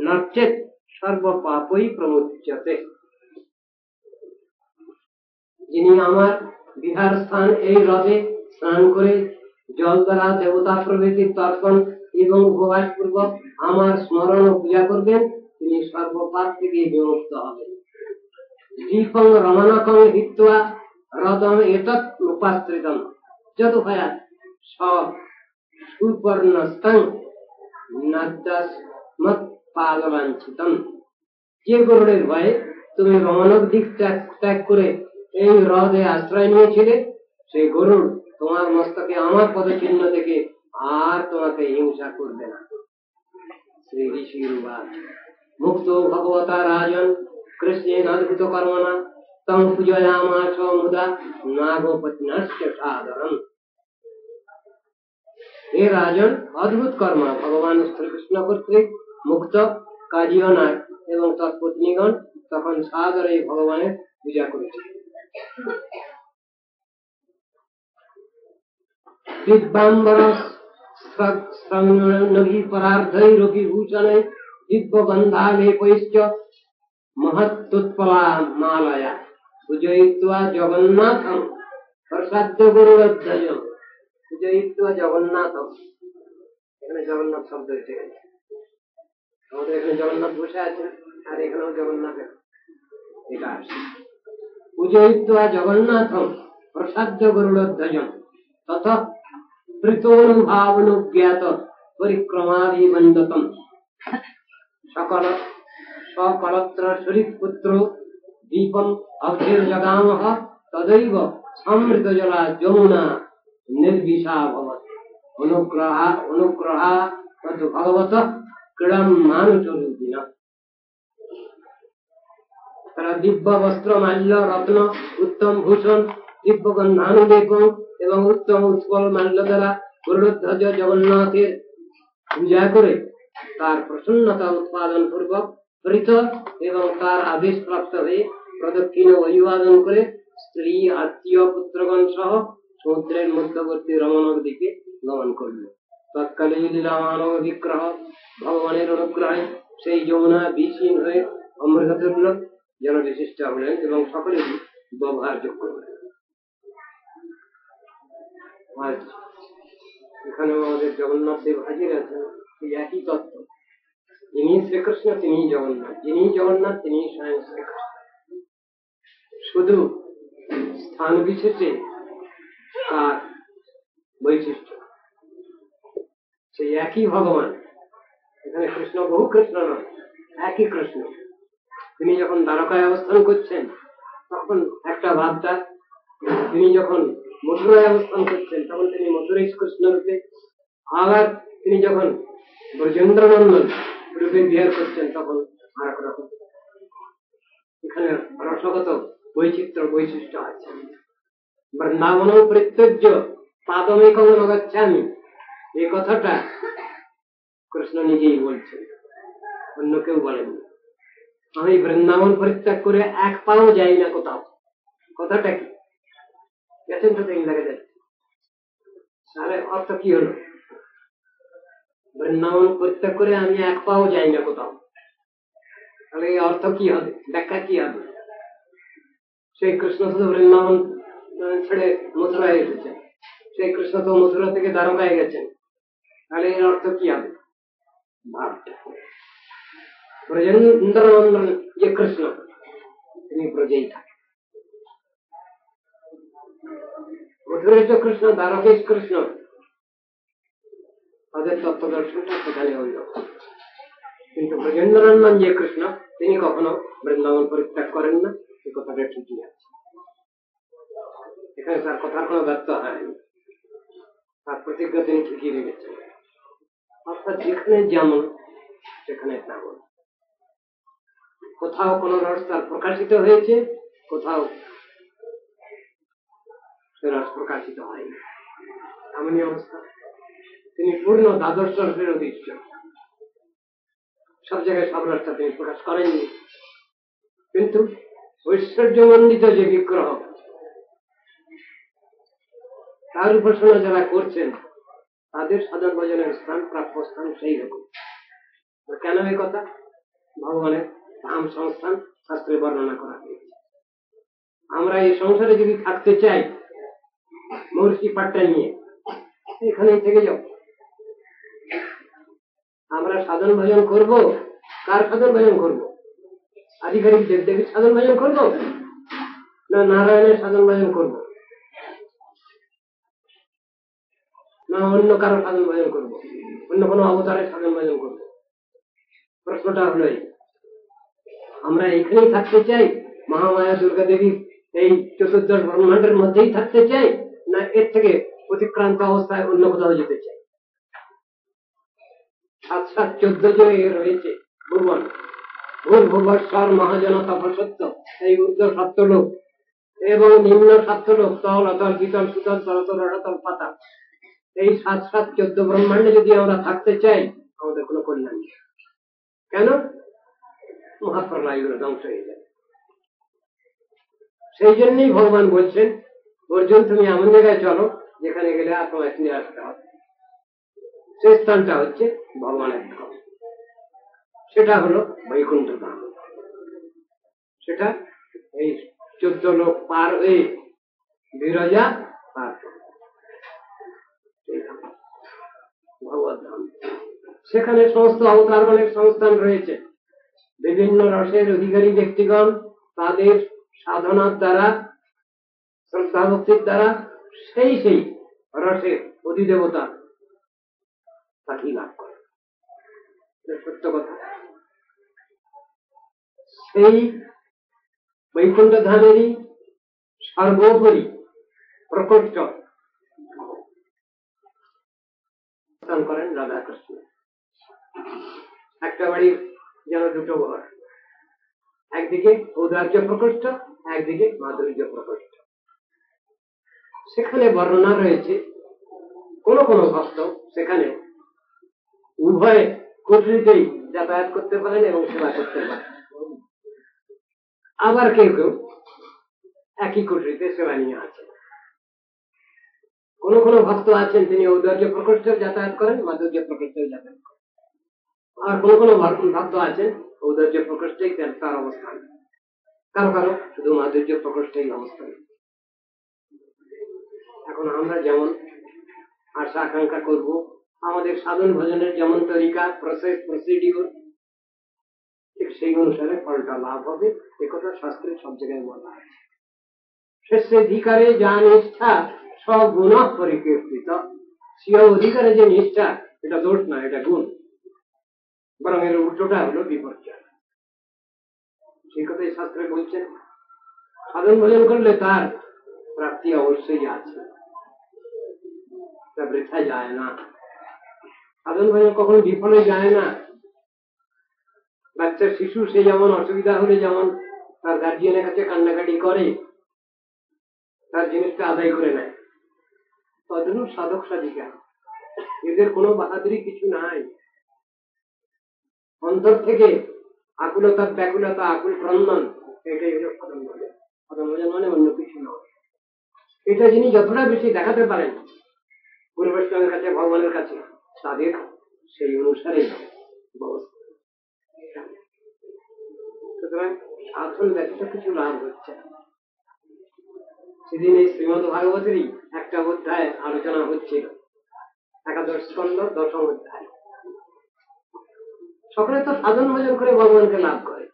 নচেৎ সর্বপাপই প্রমুচ্যতে। যিনি আমার বিহার স্থান এই হ্রদে স্নান করে জল দ্বারা দেবতা প্রভৃতির তর্পণ এবং উপবাস পূর্বক আমার স্মরণ ও পূজা করবেন, তিনি সর্বপাপ থেকে বিমুক্ত হবেন। দীপং রমণকং হিত্বা হ্রদম এতৎ উপাশ্রিতম যত ভয়াৎ সুপর্ণস্তং নাদ্যাস্মৎ পাদবাঞ্ছিতম। যে গরুড়ের ভয়ে তুমি রমণক দিক ত্যাগ করে এই হ্রদে আশ্রয় নিয়েছিলে, সেই গরুড় তোমার মস্তকে আমার পদচিহ্ন থেকে আর তোমাকে হিংসা করবে না। শ্রী ঋষির বাদ মুক্ত ভগবতা রাজন कृष्णेन अद्भुत कर्मणा तम पूजयामास मुदा नागोपतिनश्च सादरम। हे राजन, अद्भुत कर्म भगवान श्री कृष्ण কর্তৃক মুক্ত কাজিয়নার এবং তার পত্নীগণ তখন সাদরে ভগবানের পূজা করেছে। দিব্যাম্বর স্রগ্নভি পরার্ধৈরপি ভূষণে দিব্যগন্ধালেপৈশ্চ মহত্তুৎপলা মালয়া পূজয়িত্বা জগন্নাথং প্রসাদ্য গুরুধ্বজ পূজয়িত্বা জগন্নাথং। এখানে জগন্নাথ শব্দ এসে গেছে, আমাদের এখানে জগন্নাথ বসে আছেন আর এখানেও জগন্নাথ এটা আসছে। পূজয়িত্বা জগন্নাথং প্রসাদ্য গরুড়ধ্বজম তথা প্রীতোনুভাবনুজ্ঞাত পরিক্রমাভিবন্দতম সকল সকলত্র শরীরপুত্র দীপম অগ্নির্জগামহ তদৈব সমৃত জলা যমুনা নির্বিষা ভবত অনুগ্রহা তদ ভগবত ক্রীড়ম মানুষরূপিণা। তারা দিব্য বস্ত্র মাল্য রত্ন উত্তম ভূষণ দিব্য গন্ধানুলেপন এবং উত্তম উৎপল মাল্য দ্বারা গরুড়ধ্বজ জগন্নাথের পূজা করে তার প্রসন্নতা উৎপাদন পূর্বক প্রীত এবং তার আদেশ প্রাপ্ত হয়ে প্রদক্ষিণ অভিবাদন করে স্ত্রী আত্মীয় পুত্রগণ সহ সমুদ্রের মধ্যবর্তী রমণর দিকে গমন করল। তৎকালে লীলা মানব বিগ্রহ ভগবানের অনুগ্রহে সেই যমুনা বিষহীন হয়ে অমৃততুল্য যেন বিশিষ্ট হলেন এবং সকলেরই ব্যবহারযোগ্য হলেন। আজ এখানে আমাদের জগন্নাথ দেব হাজির আছেন, এই একই তত্ত্ব। যিনি শ্রীকৃষ্ণ তিনি জগন্নাথ, যিনি জগন্নাথ তিনি স্বয়ং শ্রীকৃষ্ণ। শুধু স্থান বিশেষে তার বৈশিষ্ট্য, সেই একই ভগবান। এখানে কৃষ্ণ বহু কৃষ্ণ নয়, একই কৃষ্ণ। তিনি যখন দ্বারকায় অবস্থান করছেন তখন একটা ভাবটা, তিনি যখন মথুরায় অবস্থান করছেন তখন তিনি মথুরেশ কৃষ্ণ রূপে, আবার তিনি যখন ব্রজেন্দ্র নন্দন রূপে বিহার করছেন তখন আর এক রকম। এখানে রসগত বৈশিষ্ট্য আছে। বৃন্দাবন প্রত্যজ্য পাদমেকং ন গচ্ছামি, এই কথাটা কৃষ্ণ নিজেই বলছেন, অন্য কেউ বলেননি। আমি বৃন্দাবন পরিত্যাগ করে এক পাও যাই না কোথাও। কথাটা কি গেছেন তো তিন লাগে যাচ্ছে, তাহলে অর্থ কি হলো? বৃন্দাবন পরিত্যাগ করে আমি এক পাও যাই না কোথাও, তাহলে এই অর্থ কি হবে, ব্যাখ্যা কি হবে? সেই কৃষ্ণ শুধু বৃন্দাবন ছেড়ে মথুরায় এসেছেন, সেই কৃষ্ণ তো মথুরা থেকে দ্বারকায় গেছেন, তাহলে এর অর্থ কি হবে? ভাবটা ব্রজেন্দ্র নন্দন যে কৃষ্ণ তিনি ব্রজেই থাকেন, মথুরেশ কৃষ্ণ দ্বারকেশ কৃষ্ণ, তাদের তত্ত্বদর্শনটা সেখানে হইল। কিন্তু ব্রজেন্দ্র নন্দন যে কৃষ্ণ তিনি কখনো বৃন্দাবন পরিত্যাগ করেন না, এই কথাটা ঠিকই আছে। এখানে তার কথার কোনো ব্যর্থ হয়নি, তার প্রতিজ্ঞা তিনি ঠিকই রেখেছেন। অর্থাৎ যেখানে যেমন সেখানে তেমন, কোথাও কোন রস তার প্রকাশিত হয়েছে, কোথাও সে রস প্রকাশিত হয়নি, এমনই অবস্থা। তিনি পূর্ণ দ্বাদশ রসের অধীষ্ঠ, সব জায়গায় সব রসটা তিনি প্রকাশ করেননি। কিন্তু ঐশ্বর্যমণ্ডিত যে বিগ্রহ, তার উপাসনা যারা করছেন তাদের সাধন ভজনের স্থান, প্রাপ্য স্থান সেই রকম। কেন এই কথা? ভগবানের ধাম সংস্থান শাস্ত্রে বর্ণনা করা হয়েছে। আমরা এই সংসারে যদি থাকতে চাই মহর্ষি পাট্টা নিয়ে, এখানেই থেকে যাও। আমরা সাধন ভজন করব, কার সাধন ভজন করব? আধিকারিক দেবদেবীর সাধন ভজন করব না নারায়ণের সাধন ভজন করব না অন্য কারো সাধন ভজন করব, অন্য কোনো অবতারের সাধন ভজন করব? প্রশ্নটা হলো আমরা এখানেই থাকতে চাই, মহামায়া দুর্গা দেবীর এই চতুর্দশ ব্রহ্মাণ্ডের মধ্যেই থাকতে চাই, না এর থেকে অতিক্রান্ত অবস্থায় অন্য কোথাও যেতে চাই? 7 7 14 যে রয়েছে ভুবন, ভূর্ভুবস্বর মহাজন তপসত্য, এই ঊর্ধ্ব সত্যলোক এবং নিম্ন সত্যলোক, তল অতল বিতল সুতল তলতল রসাতল পাতাল, এই 7-7-14 ব্রহ্মাণ্ডে যদি আমরা থাকতে চাই আমাদের কোনো কল্যাণ নেই। কেন? মহাপ্রলয়গুলো ধ্বংস হয়ে যাবে। সেই জন্যই ভগবান বলছেন, অর্জুন তুমি এমন জায়গায় চলো যেখানে গেলে আর তোমায় ফিরে আসতে হবে। সেই স্থানটা হচ্ছে ভগবানের ধাম, সেটা হলো বৈকুণ্ঠ ধাম। সেটা এই 14 লোক পার হয়ে বিরজা পার ভগবত ধাম। সেখানে সমস্ত অবতারগণের সংস্থান রয়েছে। বিভিন্ন রসের অধিকারী ব্যক্তিগণ তাদের সাধনার দ্বারা, শ্রদ্ধা ভক্তির দ্বারা সেই সেই রসের অধিদেবতা তাকে লাভ করে। সত্য কথা। সেই বৈকুণ্ঠ ধামেরই সর্বোপরি প্রকোষ্ঠ করেন রাধাকৃষ্ণ। একটা বাড়ির যেন দুটো ঘর, একদিকে ঔদার্য প্রকোষ্ঠ, একদিকে মাধুর্য প্রকোষ্ঠ। সেখানে বর্ণনা রয়েছে কোন কোন ভক্ত সেখানে উভয় কুঠরিতেই যাতায়াত করতে পারেন এবং সেবা করতে পারেন। আবার কেউ কেউ একই কুঠরিতে সেবা নিয়ে আছেন। কোন কোন ভক্ত আছেন তিনি ঔদার্য প্রকোষ্ঠে যাতায়াত করেন, মাধুর্য প্রকোষ্ঠে যাতায়াত করেন। আর কোন কোন ভক্ত আছেন ঔদার্য প্রকোষ্ঠেই তার অবস্থান, কারো কারো শুধু মাধুর্য প্রকোষ্ঠেই অবস্থান। এখন আমরা যেমন আশা আকাঙ্ক্ষা করব, আমাদের সাধন ভজনের যেমন তরিকা, প্রসেস, প্রসিডিউর, ঠিক সেই অনুসারে ফলটা লাভ হবে। একথা শাস্ত্রে সব জায়গায় বলা আছে। শেষাধিকারে যা নিষ্ঠা সগুণ পরিকীর্তিত। স্বীয় অধিকারে যে নিষ্ঠা, এটা দোষ না, এটা গুণ। বরং এর উল্টোটা হলো বিপর্যয়। সেই কথাই শাস্ত্রে বলছেন। সাধন ভজন করলে তার প্রাপ্তি অবশ্যই আছে, তা বৃথা যায় না। সাধন ভজন কখনো বিফলে যায় না। বাচ্চার শিশু সে যেমন অসুবিধা হলে যেমন তার গার্জিয়ানের কাছে কান্নাকাটি করে, তার জিনিসটা আদায় করে নেয়, তদনুরূপ সাধক সাধিকা এদের কোনো বাহাদুরি কিছু নাই। অন্তর থেকে আকুলতা, ব্যাকুলতা, আকুল ক্রন্দন, এটাই হলো সাধন ভজন। সাধন ভজন মানে অন্য কিছু নয়। এটা যিনি যতটা বেশি দেখাতে পারেন পূর্বেশ্বরের কাছে, ভগবানের কাছে, তাদের সেই অনুসারে ব্যবস্থা। সুতরাং সাধন ব্যতীত কিছু লাভ হচ্ছে। সেদিন এই শ্রীমদ্ ভাগবতেরই একটা অধ্যায় আলোচনা হচ্ছিল, একাদশ স্কন্ধ 10ম অধ্যায়। সকলে তো সাধন ভজন করে ভগবানকে লাভ করে।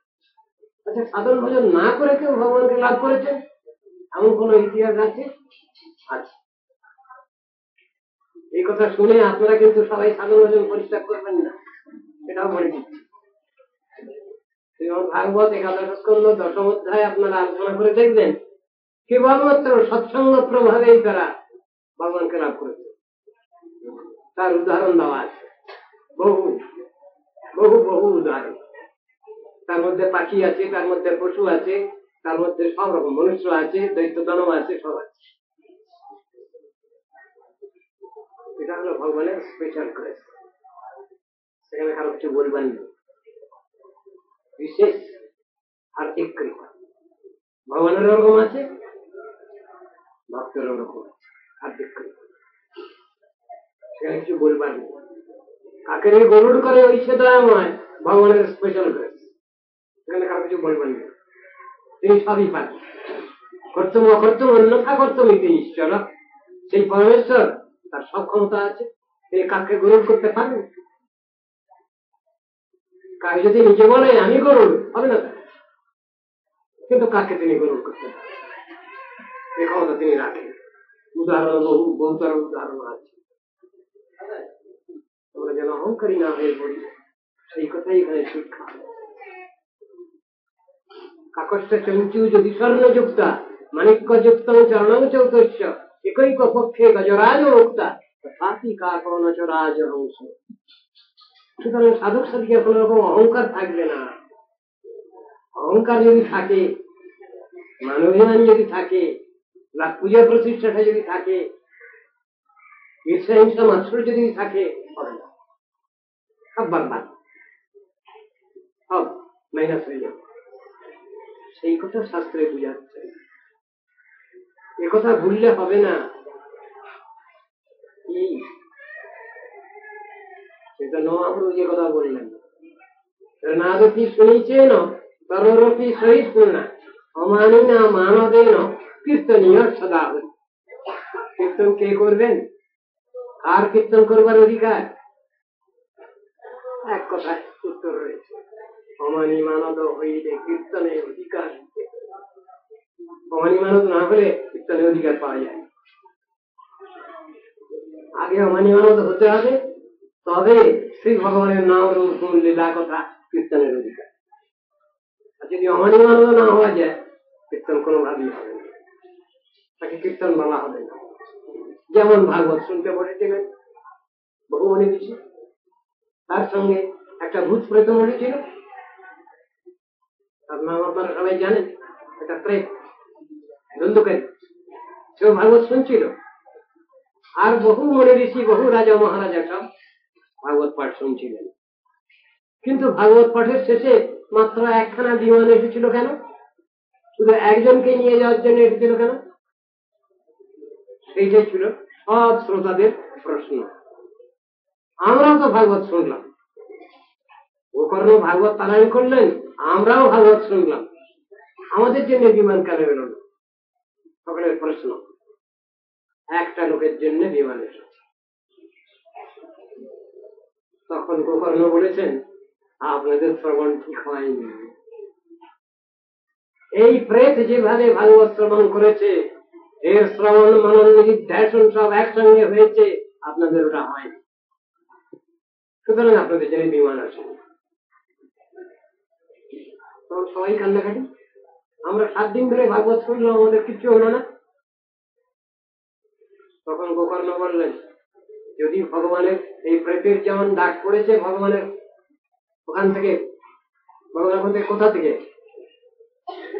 আচ্ছা, সাধন ভজন না করে কেউ ভগবানকে লাভ করেছে এমন কোন ইতিহাস আছে? আছে। এই কথা শুনে আপনারা কিন্তু সবাই সাধন ভজন পরিত্যাগ করবেন না, এটাও বলে দিচ্ছি। শ্রীমদ্ ভাগবত একাদশ স্কন্ধ 10ম অধ্যায় আপনারা আলোচনা করে দেখবেন, কেবলমাত্র সৎসঙ্গ প্রভাবেই তারা ভগবানকে লাভ করেছে। তার উদাহরণ দেওয়া আছে, বহু বহু বহু উদাহরণ। তার মধ্যে পাখি আছে, তার মধ্যে পশু আছে, তার মধ্যে সব রকম মনুষ্য আছে, দৈত্য দানব আছে, সব আছে। এটা হলো ভগবানের স্পেশাল গ্রেস। সেখানে কারো কিছু বলবেন না, বিশেষ আর্থিক কৃপা। ভগবানের ওরকম আছে, ভক্তের ওরকম আছে, আর্থিক কৃপা। সেখানে কিছু বলবার নেই। কাকে নিয়ে গরুড় করে ওই সে দয়াময়, ভগবানের স্পেশাল গ্রেস। সেখানে কারো কিছু বলবেন না, তিনি সবই পান। কর্তব্য অকর্তব্য অন্যথা কর্তব্য তিনি ঈশ্বর, সেই পরমেশ্বর, তার সব ক্ষমতা আছে। তিনি কাকে গরুড় করতে পারেন? কাকে যদি নিজে বলে আমি গরুড়, হবে না, কিন্তু কাকে তিনি গরুড় করতে পারেন, এই ক্ষমতা তিনি রাখেন। উদাহরণ বহু, বহুতর উদাহরণ আছে। আমরা যেন অহংকারী না হয়ে পড়ি, সেই কথাই এখানে শিক্ষা। কাকস্য চঞ্চু যদি স্বর্ণযুক্তা মাণিক্য যুক্ত চরণ চৌতস্য একৈক পক্ষে গজরাজ মুক্তা তথাপি কাকন চরাজ হংস। সুতরাং সাধক সাধিকার কোন রকম অহংকার থাকবে না। অহংকার যদি থাকে, মানবিমান যদি থাকে, বা পূজা প্রতিষ্ঠাটা যদি থাকে, ঈর্ষা হিংসা মাৎসর্য যদি থাকে, হবে না, সব বরবাদ, সব মাইনাস হয়ে যাবে। সেই কথা শাস্ত্রে বুঝাচ্ছে, এ কথা ভুললে হবে না। কি সেটা মহাপ্রভু যে কথা বললেন, নাদপি শুনিছেন তরোরপি সহিত না অমানি না মানদেন কীর্তনীয় সদা। কীর্তন কে করবেন? আর কীর্তন করবার অধিকার? এক কথায় উত্তর রয়েছে, অমানি মানদ হইলে কীর্তনের অধিকার। অমানি মানদ না হলে কীর্তনের অধিকার পাওয়া যায়। আগে অমানি মানদ হতে হবে, তবে শ্রী ভগবানের নাম রূপ গুণ লীলা কথা কীর্তনের অধিকার। আর যদি অমানি মানদ না হওয়া যায়, কীর্তন কোনোভাবেই হবে না, তাকে কীর্তন বলা হবে না। যেমন ভাগবত শুনতে বসেছিলেন বহু মনে দিচ্ছে, তার সঙ্গে একটা ভূত প্রেত মরেছিল, তার নাম আপনারা সবাই জানেন, একটা প্রেত ধন্ধুকারী, সেও ভাগবত শুনছিল। আর বহু মনে ঋষি, বহু রাজা মহারাজা সব ভাগবত পাঠ শুনছিলেন। কিন্তু ভাগবত পাঠের শেষে মাত্র একখানা বিমান এসেছিল কেন? শুধু একজনকে নিয়ে যাওয়ার জন্য এসেছিল কেন? সেইটাই ছিল সব শ্রোতাদের প্রশ্ন। আমরাও তো ভাগবত শুনলাম, গোকর্ণ ভাগবত পারায়ণ করলেন, আমরাও ভাগবত শুনলাম, আমাদের জন্য বিমান কেন বেরোল? সকলের প্রশ্ন। একটা লোকের জন্য বিমান এসেছে। তখন গোকর্ণ বলেছেন, আপনাদের শ্রবণ ঠিক হয়নি। এই প্রেত যেভাবে ভাগবত শ্রবণ করেছে, এর শ্রবণ মনন নিধিধ্যাসন সব একসঙ্গে হয়েছে, আপনাদের ওটা হয়নি, সুতরাং আপনাদের জন্য বিমান আসে। তখন সবাই কান্নাকাটি, আমরা 7 দিন ধরে ভাগবত শুনলাম, আমাদের কিছু হলো না। তখন গোকর্ণ বললেন, যদি ভগবানের এই প্রেতের যেমন ডাক পড়েছে ভগবানের ওখান থেকে, ভগবান ওখান থেকে কোথা থেকে?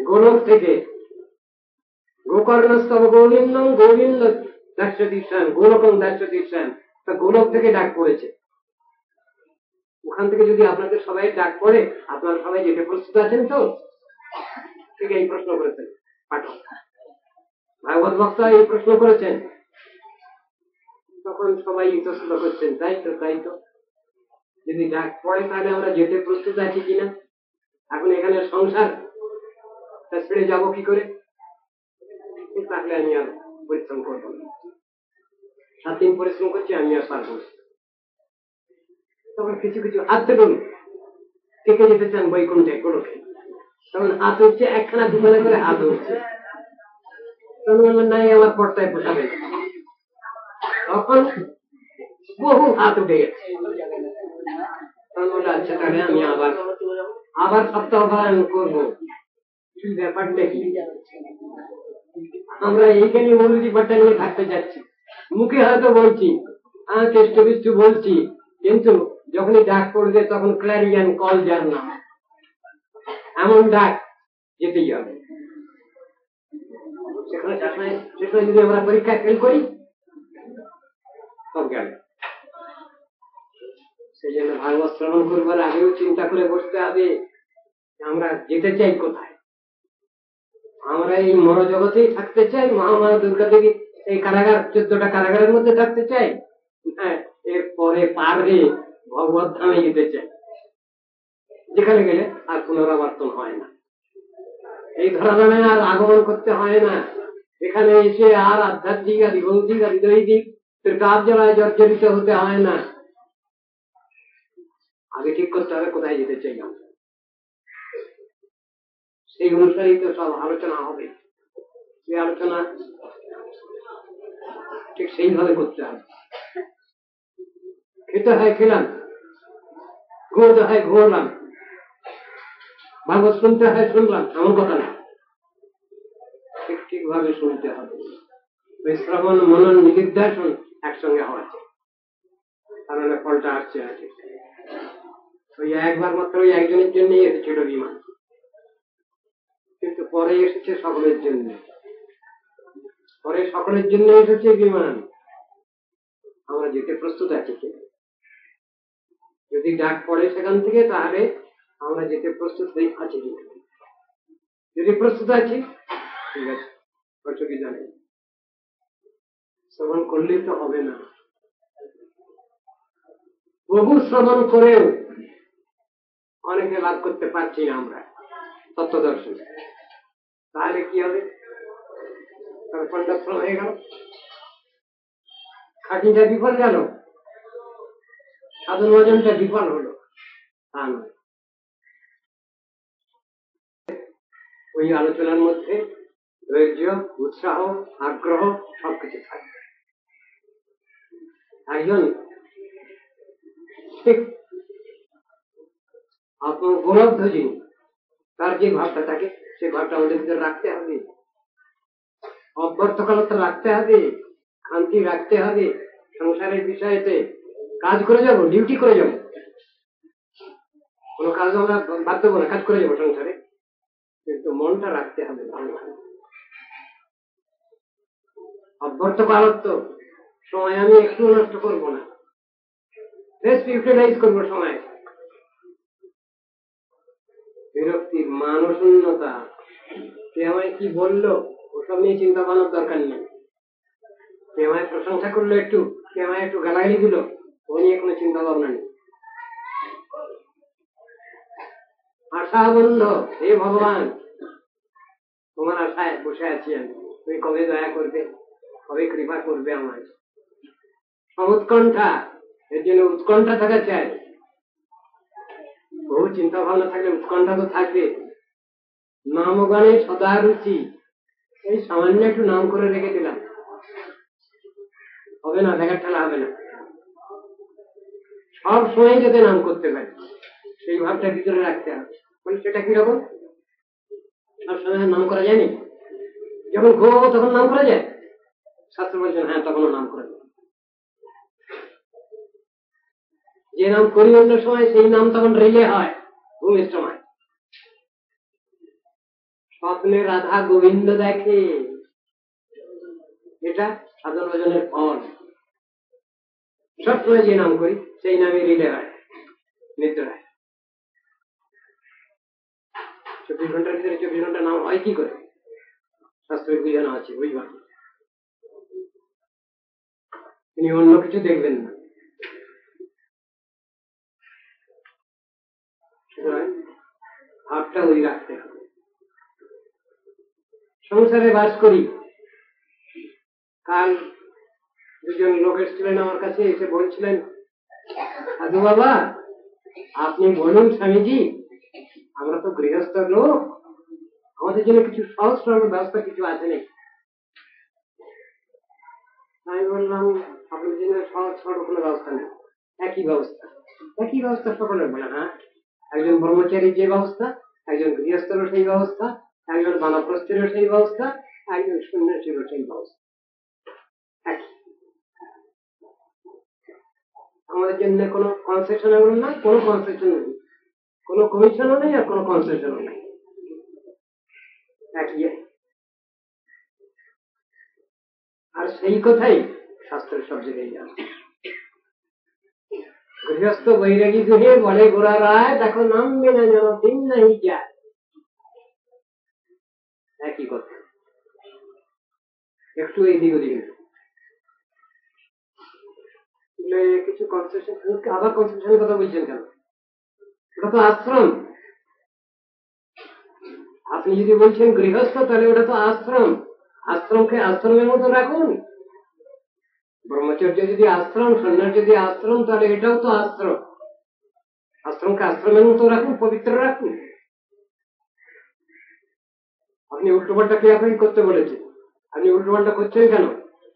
গোলক থেকে। গোকর্ণস্তব গোবিন্দম গোবিন্দ দাস্যতীর্ষান গোলকম দাস্যতীর্ষান, তা গোলক থেকে ডাক পড়েছে। ওখান থেকে যদি আপনাদের সবাই ডাক পড়ে, আপনারা সবাই যেতে প্রস্তুত আছেন তো? ঠিক এই প্রশ্ন করেছেন পাঠক, ভাগবত বক্তা এই প্রশ্ন করেছেন। তখন সবাই ইতস্তত করছেন, তাই তো, তাই তো, যদি ডাক পড়ে তাহলে আমরা যেতে প্রস্তুত আছি কিনা? এখন এখানে সংসার ছেড়ে যাবো কি করে? তাহলে আমি আর পরিশ্রম করবো না, 7 দিন পরিশ্রম করছি, আমি আর পারবো না। তখন কিছু কিছু হাত তুলুন, কে কে যেতে চান বৈকুণ্ঠে গোলকে? তখন হাত উঠছে, একখানা দুখানা করে হাত উঠছে। তখন বললেন, নাই আমার পর্দায় পোষাবে। তখন বহু হাত উঠে গেছে। তখন বললো, আচ্ছা তাহলে আমি আবার সপ্তাহ পালন করবো। কি ব্যাপারটা কি? আমরা এইখানে মৌলজি পাঠটা নিয়ে থাকতে যাচ্ছি, মুখে হয়তো বলছি, কেষ্ট বিষ্টু বলছি, কিন্তু যখনই ডাক পড়বে তখন ক্ল্যারিয়ান কল যার নাম, এমন ডাক যেতেই হবে। সেখানে যদি আমরা পরীক্ষা ফেল করি, সব গেল। সেই জন্য ভাগবত শ্রবণ করবার আগেও চিন্তা করে বসতে হবে, আমরা যেতে চাই কোথায়। আমরা এই মনোজগতেই থাকতে চাই, মহামায়া দুর্গা দেবী এই কারাগার 14টা কারাগারের মধ্যে থাকতে চাই, হ্যাঁ, এরপরে পারে ভগবত ধামে যেতে চাই, যেখানে গেলে আর পুনরাবর্তন হয় না, এই ধরাধামে আর আগমন করতে হয় না। এখানে এসে আর আধ্যাত্মিক আর ভৌতিক আর হৃদয়িক কার্যলয় জর্জরিত হতে হয় না। আগে ঠিক করতে হবে কোথায় যেতে চাই আমরা, সেই অনুসারেই তো সব আলোচনা হবে। সেই আলোচনা ঠিক সেইভাবে করতে হবে। খেতে হয় খেলাম, ঘুমোতে হয় ঘুমলাম, ভাগবত শুনতে হয় শুনলাম, এমন কথা না, ঠিক ঠিকভাবে শুনতে হবে। শ্রবণ মনন নিধিধ্যাসন একসঙ্গে হওয়া চাই, তাহলে ফলটা আসছে না। ঠিক ওই একবার মাত্র ওই একজনের জন্যই এসেছিল বিমান, কিন্তু পরে এসেছে সকলের জন্য, পরে সকলের জন্য এসেছে বিমান। আমরা যেতে প্রস্তুত আছি কিনা? যদি ডাক পড়ে সেখান থেকে, তাহলে আমরা যেতে প্রস্তুত আছি কিনা? যদি প্রস্তুত আছি, ঠিক আছে, অসুবিধা নেই। শ্রবণ করলেই তো হবে না। বহু শ্রবণ করেও অনেকে লাভ করতে পারছি না আমরা তত্ত্বদর্শন। তাহলে কি হবে? পণ্ডশ্রম হয়ে গেল, খাটিটা বিফল গেল, সাধন ভজনটা বিফল হলো। তা নয়, ওই আলোচনার মধ্যে ধৈর্য, উৎসাহ, আগ্রহ সবকিছু থাকবে। একজন আপনার উপলব্ধ যিনি, তার যে ভাবটা থাকে, সে ভাবটা আমাদের ভিতরে রাখতে হবে, অব্যর্থকালতা রাখতে হবে, শান্তি রাখতে হবে। সংসারের বিষয়েতে কাজ করে যাব, ডিউটি করে যাব, কোনো কাজ আমরা বাদ দেবো না, কাজ করে যাবো সংসারে, কিন্তু মনটা রাখতে হবে ভালো। অব্যর্থকালত্ব সময় আমি একটু নষ্ট করবো না, বেস্ট ইউটিলাইজ করবো সময়। বিরক্তির মানশূন্যতা, কে আমায় কি বললো ওসব নিয়ে চিন্তা ভাবনার দরকার নেই। কে আমায় প্রশংসা করলো একটু, কে আমায় একটু গালাগালি দিল, ও নিয়ে কোনো চিন্তা ভাবনা নেই। আশা বন্ধ, হে ভগবান, তোমার আশায় বসে আছি আমি, তুমি কবে দয়া করবে, কবে কৃপা করবে আমায়। সমুৎকণ্ঠা, এর জন্য উৎকণ্ঠা থাকা চাই। বহু চিন্তা ভাবনা থাকলে উৎকণ্ঠা তো থাকবে। নামগানে সদা রুচি, এই সামান্য একটু নাম করে রেখে দিলাম, হবে না, দেখার ঠেলা হবে না। সব সময় যাতে নাম করতে পারি, সেই ভাবটা ভিতরে রাখতে হবে। বলে সেটা কিরকম? সব সময় নাম করা যায়নি, যখন ঘুমাবো তখন নাম করা যায়? শাস্ত্র বলছেন হ্যাঁ, তখনও নাম করা যায়। যে নাম করি অন্য সময়, সেই নাম তখন রেলে হয় ঘুমের সময়। স্বপ্নে রাধা গোবিন্দ দেখে, এটা সাধন ভজনের ফল। সবসময় যে নাম করি সেই নামে রিলে হয়, নিতে হয়। 24 ঘন্টার ভিতরে 24 ঘন্টা নাম হয় কি করে? শাস্ত্রের বুঝানো আছে, বুঝবা। তিনি অন্য কিছু দেখবেন না। ভাবটা ওই রাখতে হবে। সংসারে বাস করি। কাল দুজন লোক এসেছিলেন আমার কাছে, এসে বলছিলেন, সাধু বাবা আপনি বলুন স্বামীজি, আমরা তো গৃহস্থ লোক, আমাদের জন্য কিছু সহজ সরল ব্যবস্থা কিছু আছে নাকি? আমি বললাম, আপনার জন্য সহজ সরল কোনো ব্যবস্থা নেই, একই ব্যবস্থা। একই ব্যবস্থা সকলের বলে, হ্যাঁ, একজন ব্রহ্মচারী যে ব্যবস্থা, একজন গৃহস্থেরও সেই ব্যবস্থা, একজন বানপ্রস্থেরও সেই ব্যবস্থা, একজন সন্ন্যাসীরও সেই ব্যবস্থা। আমাদের জন্য কোনো কনসেশনও না, কোনো কনসেশন নেই, কোনো কমিশনও নেই, আর কোনো কনসেশনও নেই, একই। আর সেই কথাই শাস্ত্রের সব জায়গায় আছে। গৃহস্থ বৈরাগী দুহে বলে গোড়া রায়, দেখো নাম মেনা যেন দিন নাই যায়, একই কথা, একটু এদিক ওদিক কিছু কনসেশন। আবার কনসেশনের কথা বলছেন কেন? ওটা তো আশ্রম। আপনি যদি বলছেন গৃহস্থ, তাহলে ওটা তো আশ্রম। আশ্রমকে আশ্রমের মতো রাখুন। ব্রহ্মচর্য যদি আশ্রম, সন্ন্যাস যদি আশ্রম, তাহলে এটাও তো আশ্রম। আশ্রমকে আশ্রমের মতো রাখুন, পবিত্র রাখুন। আপনি উল্টোপাল্টা ক্রিয়াকরণ করতে বলেছেন, আপনি উল্টোপাল্টা করছেন কেন?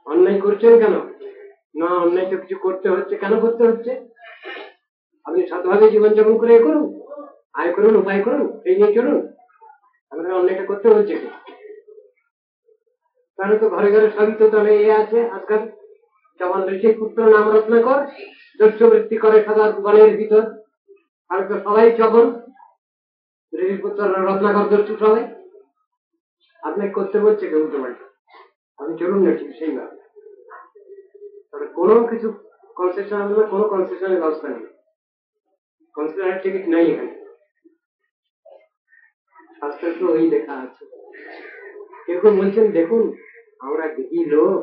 অন্যায় করছেন কেন? না, অন্যায় তো কিছু করতে হচ্ছে, কেন করতে হচ্ছে? আপনি সাধুভাবে জীবনযাপন করে করুন, আয় করুন, উপায় করুন, এই নিয়ে চলুন, আপনার অন্যায়টা করতে হচ্ছে কি? তাহলে তো ঘরে ঘরে সবই তো তাহলে এ আছে আজকাল, যেমন ঋষির পুত্র নাম রত্নাকর, দস্যবৃত্তি করে সদা বনের ভিতর, তাহলে তো সবাই চবন, ঋষির পুত্র রত্নাকর দস্যু সবাই। আপনাকে করতে বলছে কেউ উল্টো পাল্টা, আপনি চলুন না ঠিক সেইভাবে। তবে কোনো কিছু কনসেশন হবে না, কোনো কনসেশনের ব্যবস্থা নেই, কনসেশনের টিকিট নেই এখানে, শাস্ত্রে তো ওই দেখা আছে। কেউ কেউ বলছেন দেখুন আমরা দেখি লোক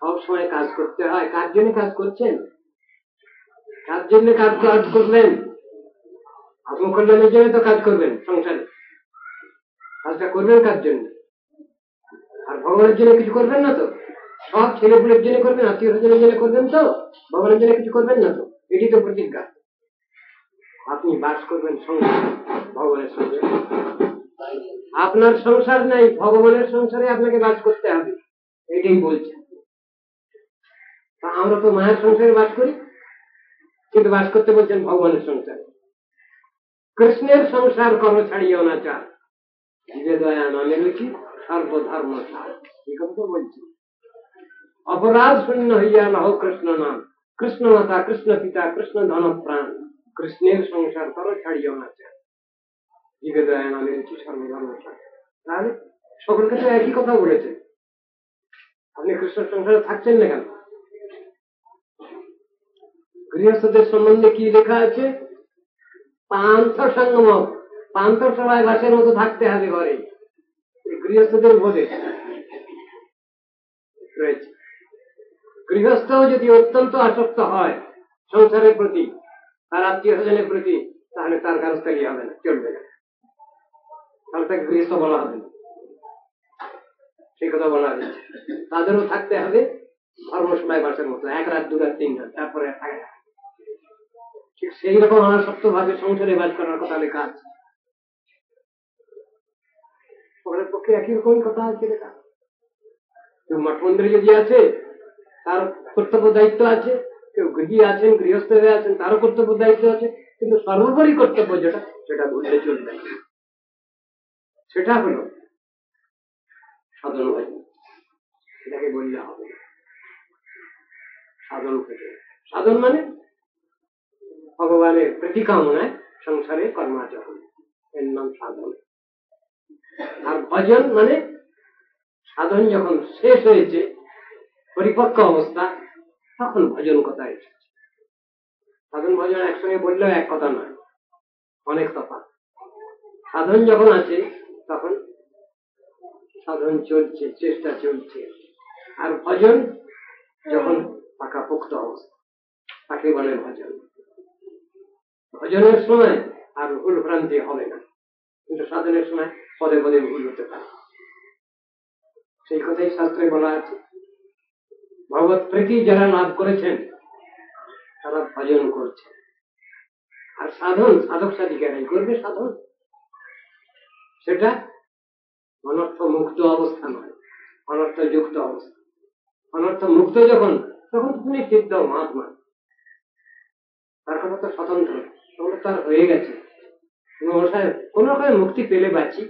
সব সময় কাজ করতে হয়, কার জন্য কাজ করছেন, কার জন্য কাজ করবেন, আত্মকল্যাণের জন্য তো কাজ করবেন, সংসারে কাজটা করবেন কার জন্য, আর ভগবানের জন্য কিছু করবেন না তো, সব ছেলেপুলের জন্য করবেন, আত্মীয় স্বজনের জন্য করবেন তো, ভগবানের জন্য কিছু করবেন না তো, এটি তো প্রতিজ্ঞা। আপনি বাস করবেন সংসার, ভগবানের সংসার, আপনার সংসার নাই, ভগবানের সংসারে আপনাকে বাস করতে হবে, এটাই বলছে। আমরা তো মায়ের সংসারে বাস করি, কিন্তু বাস করতে বলছেন ভগবানের সংসারে। কৃষ্ণের সংসার করো ছাড়িও না চার, যে দয়া নামে রুচি সর্বধর্ম সার, এই কথা বলছি। অপরাধ শূন্য হইয়া লহ কৃষ্ণ নাম, কৃষ্ণ মাতা কৃষ্ণ পিতা কৃষ্ণ ধন প্রাণ, কৃষ্ণের সংসার করো ছাড়িও না চার, জীবে দয়া নামে রুচি সর্বধর্ম সার। তাহলে সকলকে তো একই কথা বলেছে, আপনি কৃষ্ণের সংসারে থাকছেন না কেন? গৃহস্থদের সম্বন্ধে কি লেখা আছে? পান্থ সঙ্গম, পান্থ সবাই বাসের মতো থাকতে হবে ঘরে, গৃহস্থদের বোধে রয়েছে। গৃহস্থ যদি অত্যন্ত আসক্ত হয় সংসারের প্রতি, তার আত্মীয় স্বজনের প্রতি, তাহলে তার গৃহস্থী হবে না, চলবে না, তাহলে তাকে গৃহস্থ বলা হবে না, সেই কথা বলা হয়েছে। তাদেরও থাকতে হবে ধর্মসভায় বাসের মতো, 1 রাত 2 রাত 3 রাত, তারপরে থাকে। ঠিক সেই রকম অনাসক্ত ভাবে সংসারে বাস করার কথা লেখা আছে, সকলের পক্ষে একই রকমই কথা আছে লেখা। কেউ মঠ মন্দিরে যদি আছে তার কর্তব্য দায়িত্ব আছে, কেউ গৃহী আছেন, গৃহস্থ হয়ে আছেন, তারও কর্তব্য দায়িত্ব আছে, কিন্তু সর্বোপরি কর্তব্য যেটা, সেটা ভুললে চলবে, সেটা হলো সাধন ভজন। এটাকে বললে হবে সাধন ভজন। সাধন মানে ভগবানের প্রতিকামনায় সংসারে কর্মাচরণ, এর নাম সাধন। আর ভজন মানে সাধন যখন শেষ হয়েছে, পরিপক্ক অবস্থা, তখন ভজন কথা এসেছে। সাধন ভজন একসঙ্গে বললেও এক কথা নয়, অনেক তফাৎ। সাধন যখন আছে তখন সাধন চলছে, চেষ্টা চলছে, আর ভজন যখন পাকাপোক্ত অবস্থা, তাকে বলে ভজন। ভজনের সময় আর ভুল ভ্রান্তি হবে না, কিন্তু সাধনের সময় পদে পদে ভুল হতে পারে, সেই কথাই শাস্ত্রে বলা আছে। ভগবত প্রীতি যারা লাভ করেছেন তারা ভজন করছে, আর সাধন সাধক সাধিকারাই করবে সাধন। সেটা অনর্থ মুক্ত অবস্থা নয়, অনর্থ যুক্ত অবস্থা। অনর্থ মুক্ত যখন, তখন তুমি সিদ্ধ মহাত্মা, তার কথা তো স্বতন্ত্র, তখন তার হয়ে গেছে। কোন রকম মুক্তি পেলে বাঁচি,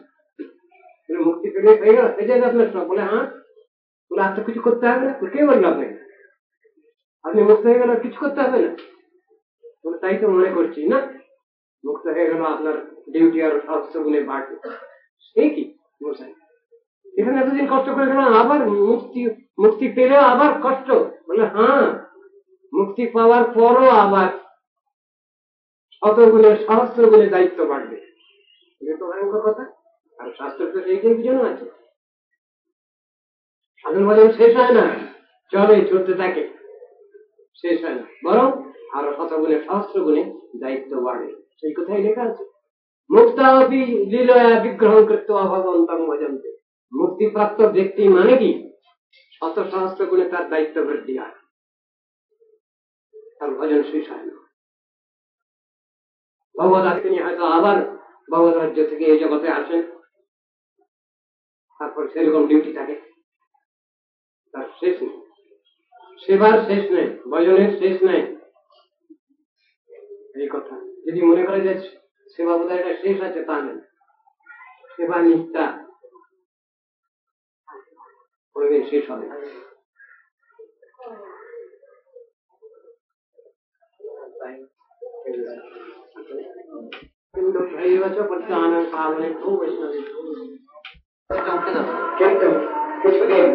মুক্তি পেলে হয়ে গেল, হয়ে যাবে আপনার সব। বলে হ্যাঁ, বলে আর তো কিছু করতে হবে না। কে বললো আপনাকে আপনি মুক্ত হয়ে গেল, কিছু করতে হবে না? বলে তাই তো মনে করছি না, মুক্ত হয়ে গেল, আপনার ডিউটি আরো সহস্র গুণে বাড়বে। সেই কি মশাই, এখানে এতদিন কষ্ট করে গেলাম, আবার মুক্তি পেলেও আবার কষ্ট? বলে হ্যাঁ, মুক্তি পাওয়ার পরও আবার শত গুণে সহস্র গুণে দায়িত্ব বাড়বে। এটা তো ভয়ঙ্কর কথা। আর শাস্ত্র তো সেইটাই বুঝানো আছে। সাধন ভজন শেষ হয় না, চলে, চলতে থাকে, শেষ হয় না, বরং আরো শত গুণে সহস্র গুণে দায়িত্ব বাড়ে, সেই কথাই লেখা আছে। মুক্তাপি লীলয়া বিগ্রহ কৃত্বা ভগবন্তং ভজন্তে। মুক্তিপ্রাপ্ত ব্যক্তি মানে কি, শত সহস্র গুণে তার দায়িত্ব বৃদ্ধি হয়, তার ভজন শেষ হয় না। ভগবত তিনি হয়তো আবার ভগবত রাজ্য থেকে এই জগতে আসেন, তারপর সেরকম ডিউটি থাকে, তার শেষ নেই, সেবার শেষ নেই, ভজনের শেষ নেই। এই কথা যদি মনে করে যে সেবা বোধ হয় শেষ আছে, তা নেই। সেবা নিষ্ঠা কোনদিন শেষ হবে না। কিন্তু ভাই বছর পর্যন্ত আনন্দ পাবনে খুব বৈষ্ণবী উঠতে যাবে কিন্তু কিছুদিন